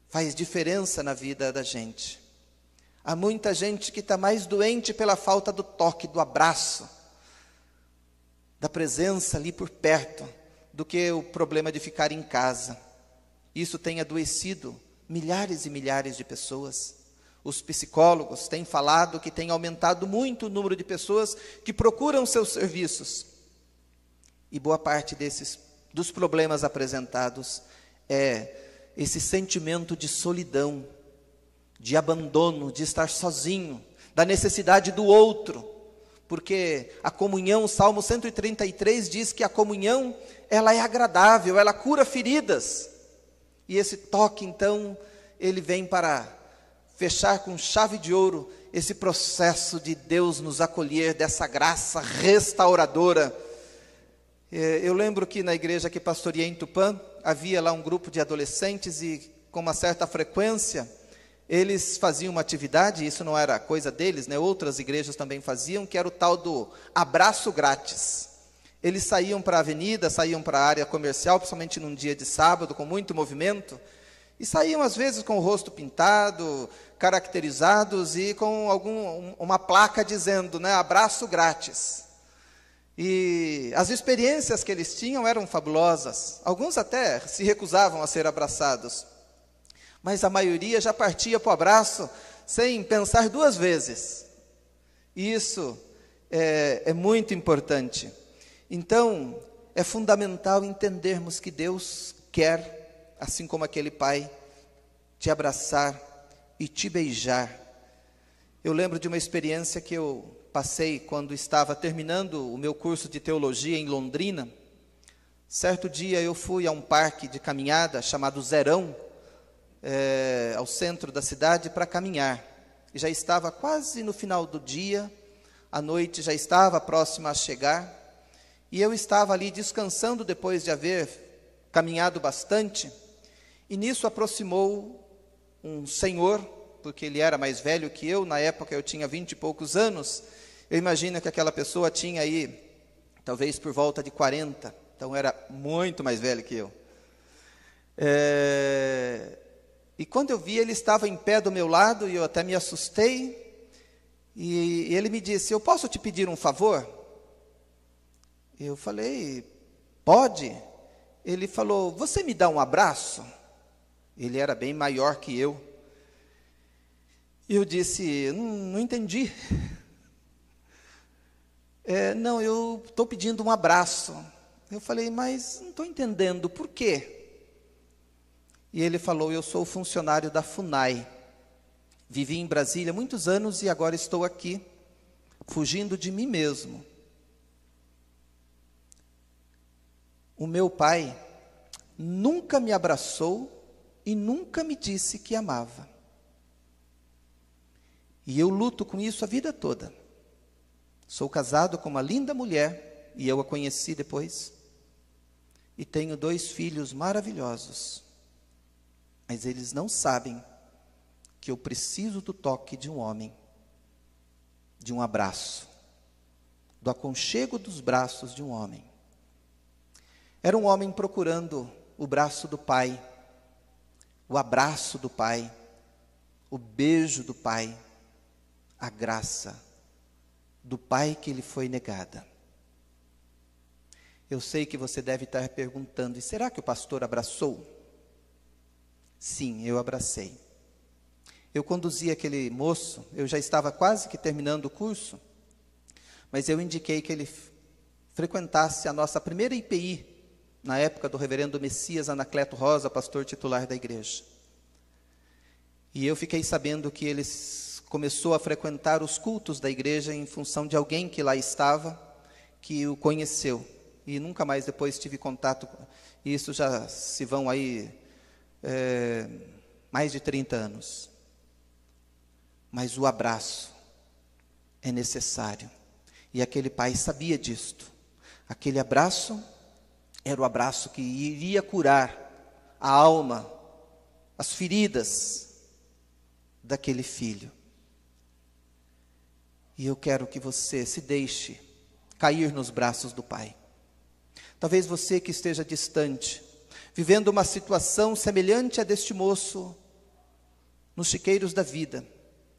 faz diferença na vida da gente. Há muita gente que está mais doente pela falta do toque, do abraço, da presença ali por perto, do que o problema de ficar em casa. Isso tem adoecido milhares e milhares de pessoas. Os psicólogos têm falado que tem aumentado muito o número de pessoas que procuram seus serviços. E boa parte dos problemas apresentados é esse sentimento de solidão, de abandono, de estar sozinho, da necessidade do outro. Porque a comunhão, o Salmo 133 diz que a comunhão, ela é agradável, ela cura feridas. E esse toque, então, ele vem para fechar com chave de ouro esse processo de Deus nos acolher, dessa graça restauradora. Eu lembro que na igreja que pastoreei em Tupã, havia lá um grupo de adolescentes e com uma certa frequência, eles faziam uma atividade, isso não era coisa deles, outras igrejas também faziam, que era o tal do abraço grátis. Eles saíam para a avenida, saíam para a área comercial, principalmente num dia de sábado, com muito movimento, e saíam às vezes com o rosto pintado, caracterizados e com uma placa dizendo, abraço grátis. E as experiências que eles tinham eram fabulosas. Alguns até se recusavam a ser abraçados, mas a maioria já partia para o abraço sem pensar duas vezes. Isso é muito importante. Então, é fundamental entendermos que Deus quer, assim como aquele pai, te abraçar e te beijar. Eu lembro de uma experiência que eu passei quando estava terminando o meu curso de teologia em Londrina. Certo dia eu fui a um parque de caminhada chamado Zerão, ao centro da cidade, para caminhar. E já estava quase no final do dia, a noite já estava próxima a chegar, e eu estava ali descansando depois de haver caminhado bastante, e nisso aproximou um senhor, porque ele era mais velho que eu, na época eu tinha 20 e poucos anos, eu imagino que aquela pessoa tinha aí, talvez por volta de 40, então era muito mais velho que eu. E quando eu vi, ele estava em pé do meu lado, e eu até me assustei, e ele me disse, eu posso te pedir um favor? Eu falei, pode? Ele falou, você me dá um abraço? Ele era bem maior que eu. E eu disse, não entendi. Não, eu estou pedindo um abraço. Eu falei, mas não estou entendendo, por quê? E ele falou, eu sou funcionário da FUNAI. Vivi em Brasília muitos anos e agora estou aqui, fugindo de mim mesmo. O meu pai nunca me abraçou e nunca me disse que amava. E eu luto com isso a vida toda. Sou casado com uma linda mulher, e eu a conheci depois. E tenho 2 filhos maravilhosos. Mas eles não sabem que eu preciso do toque de um homem, de um abraço, do aconchego dos braços de um homem. Era um homem procurando o braço do pai, o abraço do pai, o beijo do pai, a graça do pai que lhe foi negada. Eu sei que você deve estar perguntando, e será que o pastor abraçou? Sim, eu abracei. Eu conduzi aquele moço, eu já estava quase que terminando o curso, mas eu indiquei que ele frequentasse a nossa primeira IPI, na época do reverendo Messias Anacleto Rosa, pastor titular da igreja. E eu fiquei sabendo que ele começou a frequentar os cultos da igreja em função de alguém que lá estava, que o conheceu. E nunca mais depois tive contato. E isso já se vão aí mais de 30 anos. Mas o abraço é necessário. E aquele pai sabia disto. Aquele abraço era o abraço que iria curar a alma, as feridas daquele filho. E eu quero que você se deixe cair nos braços do pai. Talvez você que esteja distante, vivendo uma situação semelhante a deste moço, nos chiqueiros da vida,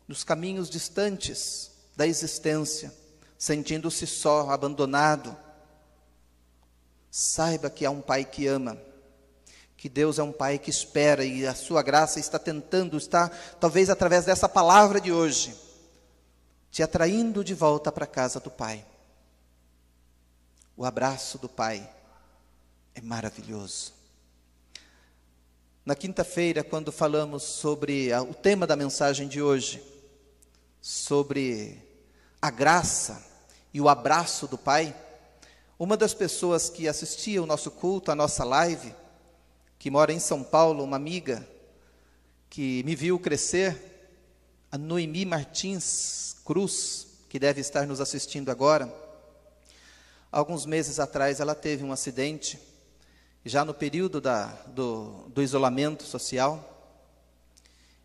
nos caminhos distantes da existência, sentindo-se só, abandonado. Saiba que há um pai que ama, que Deus é um pai que espera, e a sua graça está talvez através dessa palavra de hoje, te atraindo de volta para a casa do pai. O abraço do pai é maravilhoso. Na quinta-feira, quando falamos sobre o tema da mensagem de hoje, sobre a graça e o abraço do pai, uma das pessoas que assistia o nosso culto, a nossa live, que mora em São Paulo, uma amiga que me viu crescer, a Noemi Martins Cruz, que deve estar nos assistindo agora. Alguns meses atrás ela teve um acidente, já no período do isolamento social,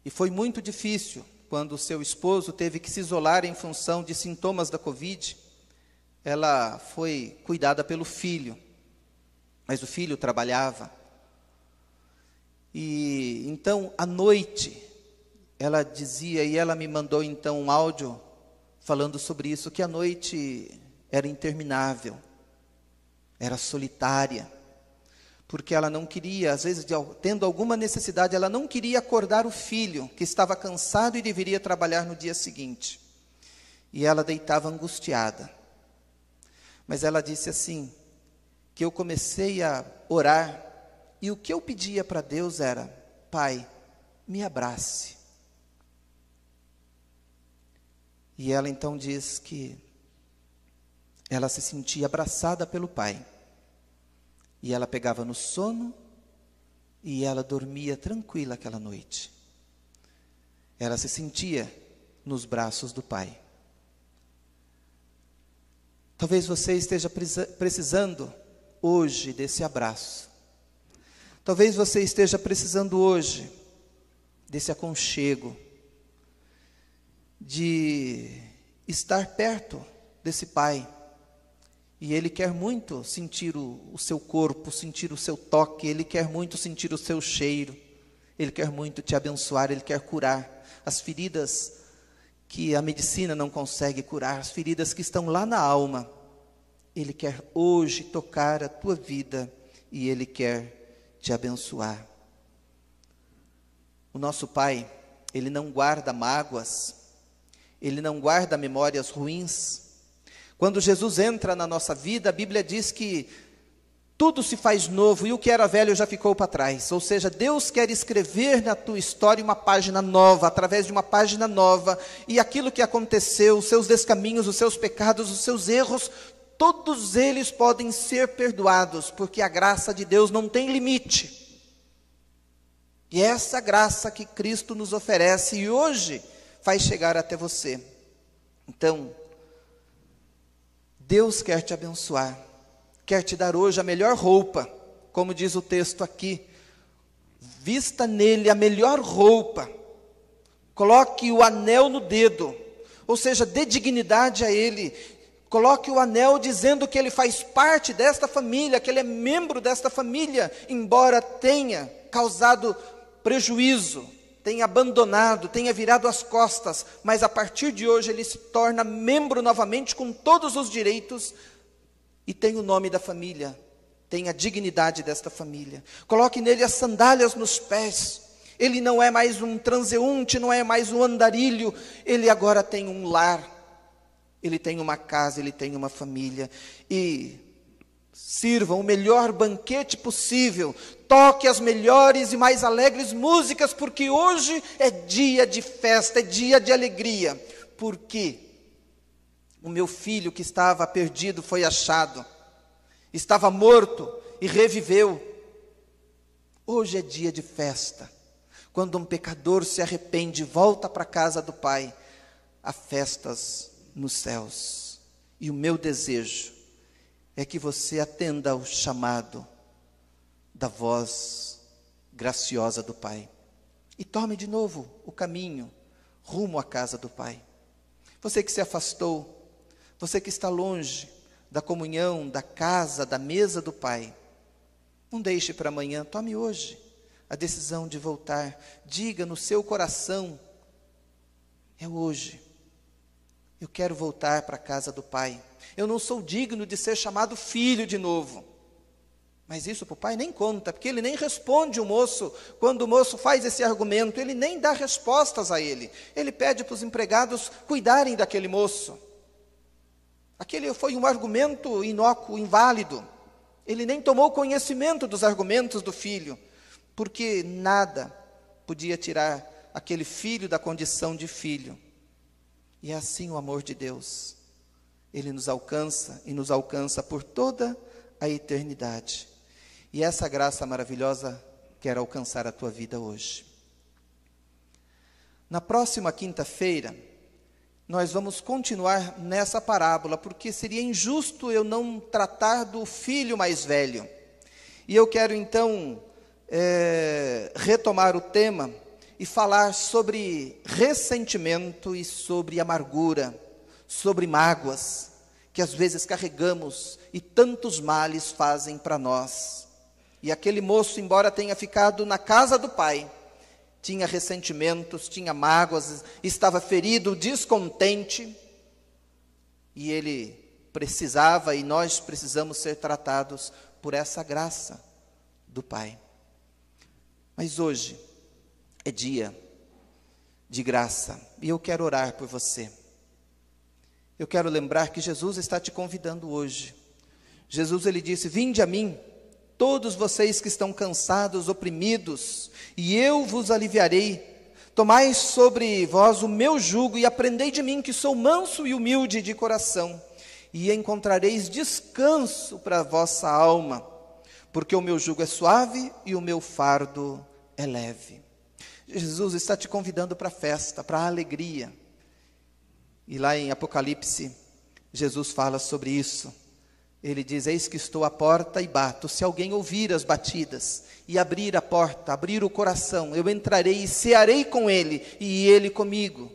e foi muito difícil quando o seu esposo teve que se isolar em função de sintomas da Covid. Ela foi cuidada pelo filho, mas o filho trabalhava. E então, à noite, ela dizia, e ela me mandou então um áudio falando sobre isso, que a noite era interminável, era solitária, porque ela não queria, às vezes tendo alguma necessidade, ela não queria acordar o filho, que estava cansado e deveria trabalhar no dia seguinte. E ela deitava angustiada. Mas ela disse assim, que eu comecei a orar, e o que eu pedia para Deus era, Pai, me abrace. E ela então diz que ela se sentia abraçada pelo pai. E ela pegava no sono e ela dormia tranquila aquela noite. Ela se sentia nos braços do pai. Talvez você esteja precisando hoje desse abraço. Talvez você esteja precisando hoje desse aconchego, de estar perto desse pai. E ele quer muito sentir o seu corpo, sentir o seu toque, ele quer muito sentir o seu cheiro, ele quer muito te abençoar, ele quer curar as feridas que a medicina não consegue curar, as feridas que estão lá na alma. Ele quer hoje tocar a tua vida e ele quer te abençoar. O nosso Pai, ele não guarda mágoas, ele não guarda memórias ruins. Quando Jesus entra na nossa vida, a Bíblia diz que tudo se faz novo e o que era velho já ficou para trás. Ou seja, Deus quer escrever na tua história uma página nova, através de uma página nova, e aquilo que aconteceu, os seus descaminhos, os seus pecados, os seus erros, todos eles podem ser perdoados, porque a graça de Deus não tem limite. E é essa graça que Cristo nos oferece e hoje faz chegar até você. Então, Deus quer te abençoar, quer te dar hoje a melhor roupa, como diz o texto aqui. Vista nele a melhor roupa, coloque o anel no dedo, ou seja, dê dignidade a ele, coloque o anel dizendo que ele faz parte desta família, que ele é membro desta família, embora tenha causado prejuízo, tenha abandonado, tenha virado as costas, mas a partir de hoje ele se torna membro novamente com todos os direitos e tem o nome da família, tem a dignidade desta família. Coloque nele as sandálias nos pés. Ele não é mais um transeunte, não é mais um andarilho, ele agora tem um lar, ele tem uma casa, ele tem uma família. E sirvam o melhor banquete possível, toque as melhores e mais alegres músicas, porque hoje é dia de festa, é dia de alegria, porque o meu filho que estava perdido foi achado, estava morto e reviveu. Hoje é dia de festa, quando um pecador se arrepende e volta para a casa do Pai, há festas nos céus. E o meu desejo é que você atenda ao chamado da voz graciosa do Pai e tome de novo o caminho rumo à casa do Pai. Você que se afastou, você que está longe da comunhão, da casa, da mesa do Pai, não deixe para amanhã, tome hoje a decisão de voltar. Diga no seu coração: é hoje, eu quero voltar para a casa do Pai. Eu não sou digno de ser chamado filho de novo. Mas isso para o pai nem conta, porque ele nem responde o moço. Quando o moço faz esse argumento, ele nem dá respostas a ele. Ele pede para os empregados cuidarem daquele moço. Aquele foi um argumento inócuo, inválido. Ele nem tomou conhecimento dos argumentos do filho, porque nada podia tirar aquele filho da condição de filho. E é assim o amor de Deus. Ele nos alcança e nos alcança por toda a eternidade. E essa graça maravilhosa quer alcançar a tua vida hoje. Na próxima quinta-feira, nós vamos continuar nessa parábola, porque seria injusto eu não tratar do filho mais velho. E eu quero então retomar o tema e falar sobre ressentimento e sobre amargura, sobre mágoas, que às vezes carregamos e tantos males fazem para nós. E aquele moço, embora tenha ficado na casa do pai, tinha ressentimentos, tinha mágoas, estava ferido, descontente, e ele precisava, e nós precisamos ser tratados por essa graça do Pai. Mas hoje é dia de graça, e eu quero orar por você. Eu quero lembrar que Jesus está te convidando hoje. Jesus, ele disse: vinde a mim, todos vocês que estão cansados, oprimidos, e eu vos aliviarei. Tomai sobre vós o meu jugo e aprendei de mim, que sou manso e humilde de coração, e encontrareis descanso para a vossa alma, porque o meu jugo é suave e o meu fardo é leve. Jesus está te convidando para a festa, para a alegria. E lá em Apocalipse, Jesus fala sobre isso. Ele diz: eis que estou à porta e bato. Se alguém ouvir as batidas e abrir a porta, abrir o coração, eu entrarei e cearei com ele e ele comigo.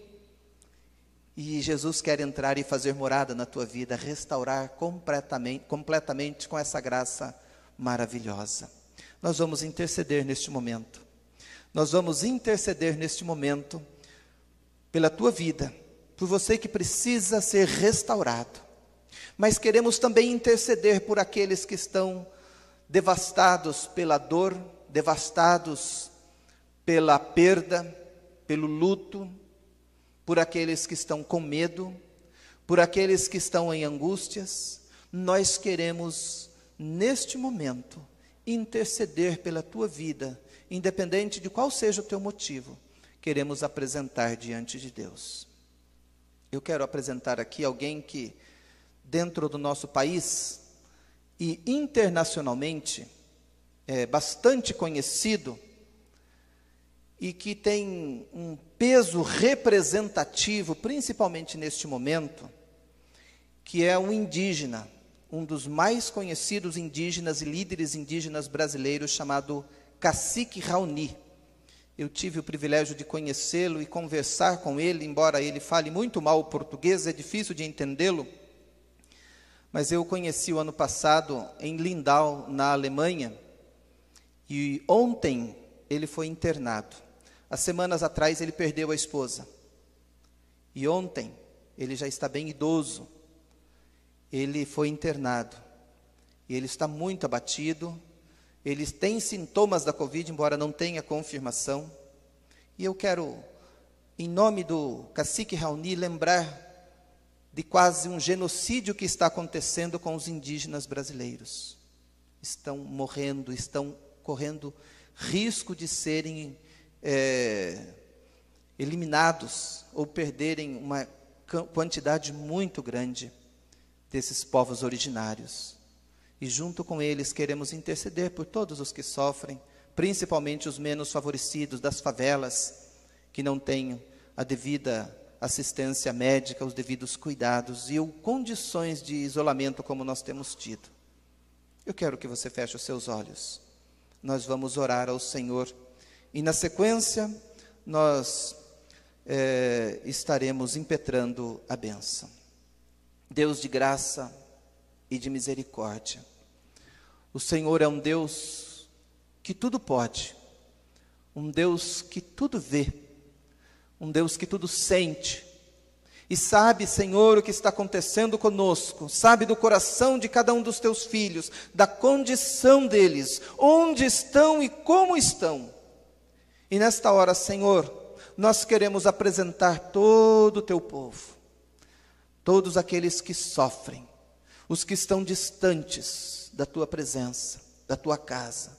E Jesus quer entrar e fazer morada na tua vida, restaurar completamente com essa graça maravilhosa. Nós vamos interceder neste momento. Nós vamos interceder neste momento pela tua vida, por você que precisa ser restaurado. Mas queremos também interceder por aqueles que estão devastados pela dor, devastados pela perda, pelo luto, por aqueles que estão com medo, por aqueles que estão em angústias. Nós queremos, neste momento, interceder pela tua vida, independente de qual seja o teu motivo. Queremos apresentar diante de Deus. Eu quero apresentar aqui alguém que dentro do nosso país e internacionalmente bastante conhecido e que tem um peso representativo, principalmente neste momento, que é um indígena, um dos mais conhecidos indígenas e líderes indígenas brasileiros, chamado Cacique Raoni. Eu tive o privilégio de conhecê-lo e conversar com ele, embora ele fale muito mal o português, é difícil de entendê-lo, mas eu o conheci o ano passado em Lindau, na Alemanha, e ontem ele foi internado. Há semanas atrás ele perdeu a esposa, e ontem ele já está bem idoso, ele foi internado, e ele está muito abatido. Ele tem sintomas da Covid, embora não tenha confirmação. E eu quero, em nome do Cacique Raoni, lembrar de quase um genocídio que está acontecendo com os indígenas brasileiros. Estão morrendo, estão correndo risco de serem eliminados ou perderem uma quantidade muito grande desses povos originários. E junto com eles queremos interceder por todos os que sofrem, principalmente os menos favorecidos das favelas, que não têm a devida assistência médica, os devidos cuidados e condições de isolamento como nós temos tido. Eu quero que você feche os seus olhos. Nós vamos orar ao Senhor e na sequência nós estaremos impetrando a bênção. Deus de graça e de misericórdia, o Senhor é um Deus que tudo pode, um Deus que tudo vê, um Deus que tudo sente, e sabe, Senhor, o que está acontecendo conosco, sabe do coração de cada um dos teus filhos, da condição deles, onde estão e como estão. E nesta hora, Senhor, nós queremos apresentar todo o teu povo, todos aqueles que sofrem, os que estão distantes da tua presença, da tua casa,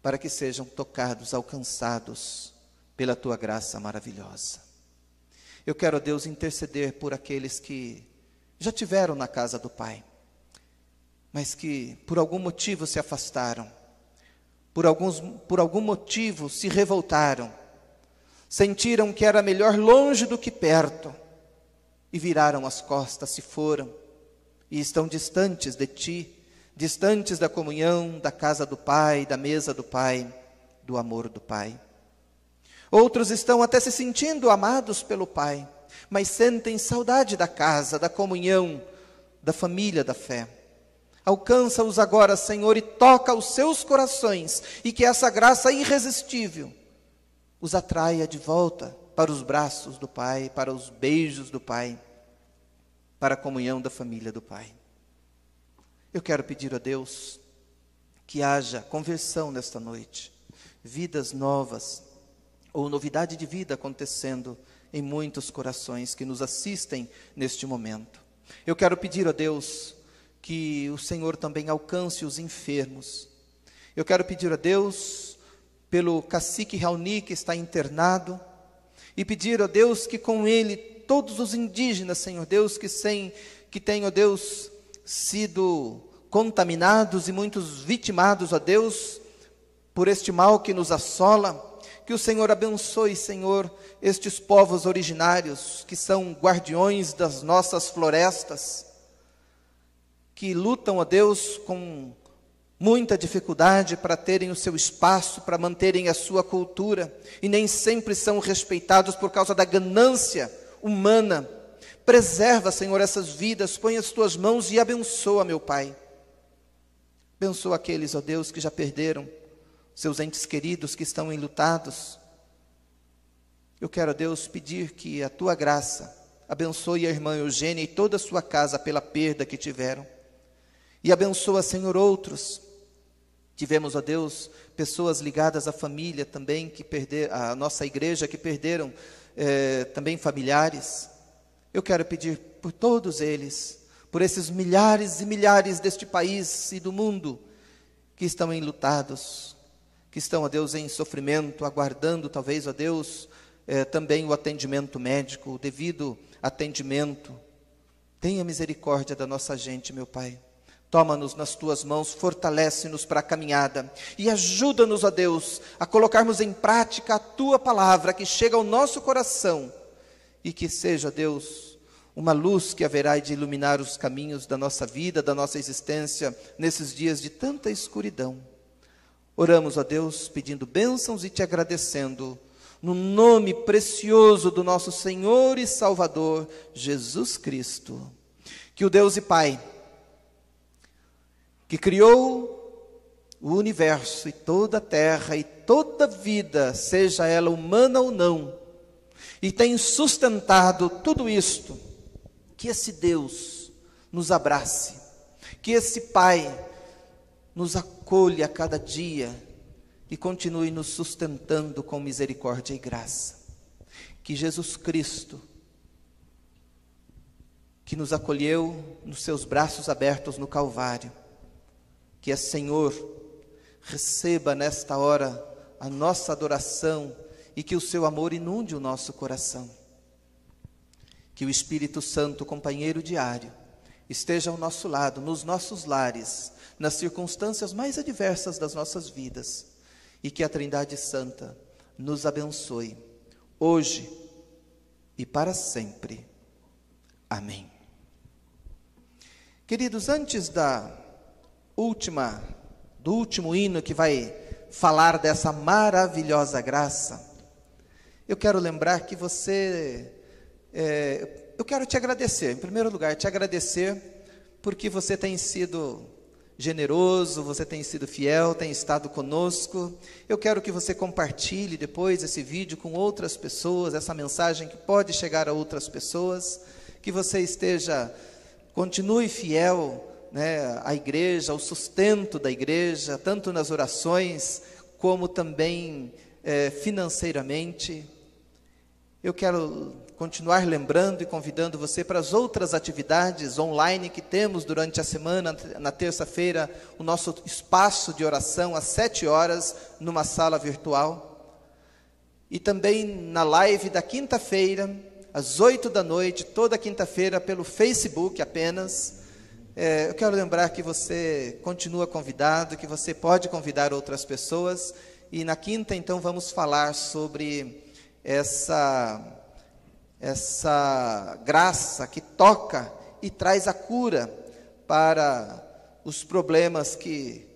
para que sejam tocados, alcançados pela tua graça maravilhosa. Eu quero, Deus, interceder por aqueles que já tiveram na casa do Pai, mas que por algum motivo se afastaram, por algum motivo se revoltaram, sentiram que era melhor longe do que perto, e viraram as costas, se foram, e estão distantes de Ti, distantes da comunhão, da casa do Pai, da mesa do Pai, do amor do Pai. Outros estão até se sentindo amados pelo Pai, mas sentem saudade da casa, da comunhão, da família da fé. Alcança-os agora, Senhor, e toca os seus corações, e que essa graça irresistível os atraia de volta para os braços do Pai, para os beijos do Pai, para a comunhão da família do Pai. Eu quero pedir a Deus que haja conversão nesta noite, vidas novas, ou novidade de vida acontecendo em muitos corações que nos assistem neste momento. Eu quero pedir a Deus que o Senhor também alcance os enfermos. Eu quero pedir a Deus pelo Cacique Raoni que está internado, e pedir a Deus que com ele todos os indígenas, Senhor Deus, que tenham, ó Deus, sido contaminados e muitos vitimados, ó Deus, por este mal que nos assola, que o Senhor abençoe, Senhor, estes povos originários, que são guardiões das nossas florestas, que lutam, ó Deus, com muita dificuldade para terem o seu espaço, para manterem a sua cultura, e nem sempre são respeitados por causa da ganância humana. Preserva, Senhor, essas vidas, põe as tuas mãos e abençoa, meu Pai. Abençoa aqueles, ó Deus, que já perderam seus entes queridos, que estão enlutados. Eu quero, ó Deus, pedir que a tua graça abençoe a irmã Eugênia e toda a sua casa pela perda que tiveram. E abençoa, Senhor, outros. Tivemos, ó Deus, pessoas ligadas à família também, que perderam, à nossa igreja, que perderam também familiares. Eu quero pedir por todos eles, por esses milhares e milhares deste país e do mundo, que estão enlutados, que estão, ó Deus, em sofrimento, aguardando talvez, ó Deus, também o atendimento médico, o devido atendimento, Tenha misericórdia da nossa gente, meu Pai. Toma-nos nas tuas mãos, fortalece-nos para a caminhada e ajuda-nos, ó Deus, a colocarmos em prática a tua palavra que chega ao nosso coração e que seja, Deus, uma luz que haverá de iluminar os caminhos da nossa vida, da nossa existência, nesses dias de tanta escuridão. Oramos, ó Deus, pedindo bênçãos e te agradecendo, no nome precioso do nosso Senhor e Salvador, Jesus Cristo. Que o Deus e Pai, que criou o universo e toda a terra e toda a vida, seja ela humana ou não, e tem sustentado tudo isto, que esse Deus nos abrace, que esse Pai nos acolha a cada dia e continue nos sustentando com misericórdia e graça. Que Jesus Cristo, que nos acolheu nos seus braços abertos no Calvário, que é Senhor, receba nesta hora a nossa adoração e que o seu amor inunde o nosso coração. Que o Espírito Santo, companheiro diário, esteja ao nosso lado, nos nossos lares, nas circunstâncias mais adversas das nossas vidas, e que a Trindade Santa nos abençoe, hoje e para sempre. Amém. Queridos, antes do último hino que vai falar dessa maravilhosa graça, eu quero lembrar que eu quero te agradecer, em primeiro lugar, te agradecer porque você tem sido generoso, você tem sido fiel, tem estado conosco. Eu quero que você compartilhe depois esse vídeo com outras pessoas, essa mensagem que pode chegar a outras pessoas, que você continue fiel, à igreja, ao sustento da igreja, tanto nas orações, como também financeiramente. Eu quero continuar lembrando e convidando você para as outras atividades online que temos durante a semana. Na terça-feira, o nosso espaço de oração às 7 horas, numa sala virtual. E também na live da quinta-feira, às 8 da noite, toda quinta-feira, pelo Facebook apenas. Eu quero lembrar que você continua convidado, que você pode convidar outras pessoas. E na quinta, então, vamos falar sobre essa graça que toca e traz a cura para os problemas que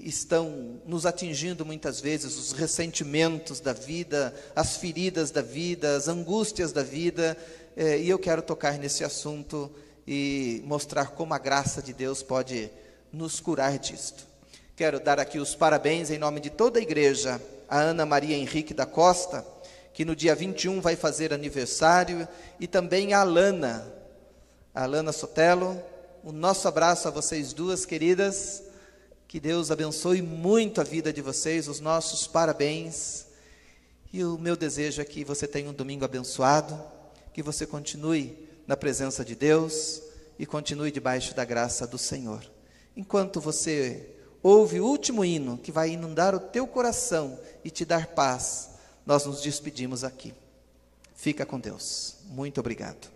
estão nos atingindo muitas vezes, os ressentimentos da vida, as feridas da vida, as angústias da vida, e eu quero tocar nesse assunto e mostrar como a graça de Deus pode nos curar disto. Quero dar aqui os parabéns em nome de toda a igreja, a Ana Maria Henrique da Costa, que no dia 21 vai fazer aniversário, e também a Alana Sotelo. O nosso abraço a vocês duas, queridas. Que Deus abençoe muito a vida de vocês, os nossos parabéns. E o meu desejo é que você tenha um domingo abençoado, que você continue na presença de Deus e continue debaixo da graça do Senhor. Enquanto você ouve o último hino, que vai inundar o teu coração e te dar paz, nós nos despedimos aqui. Fica com Deus. Muito obrigado.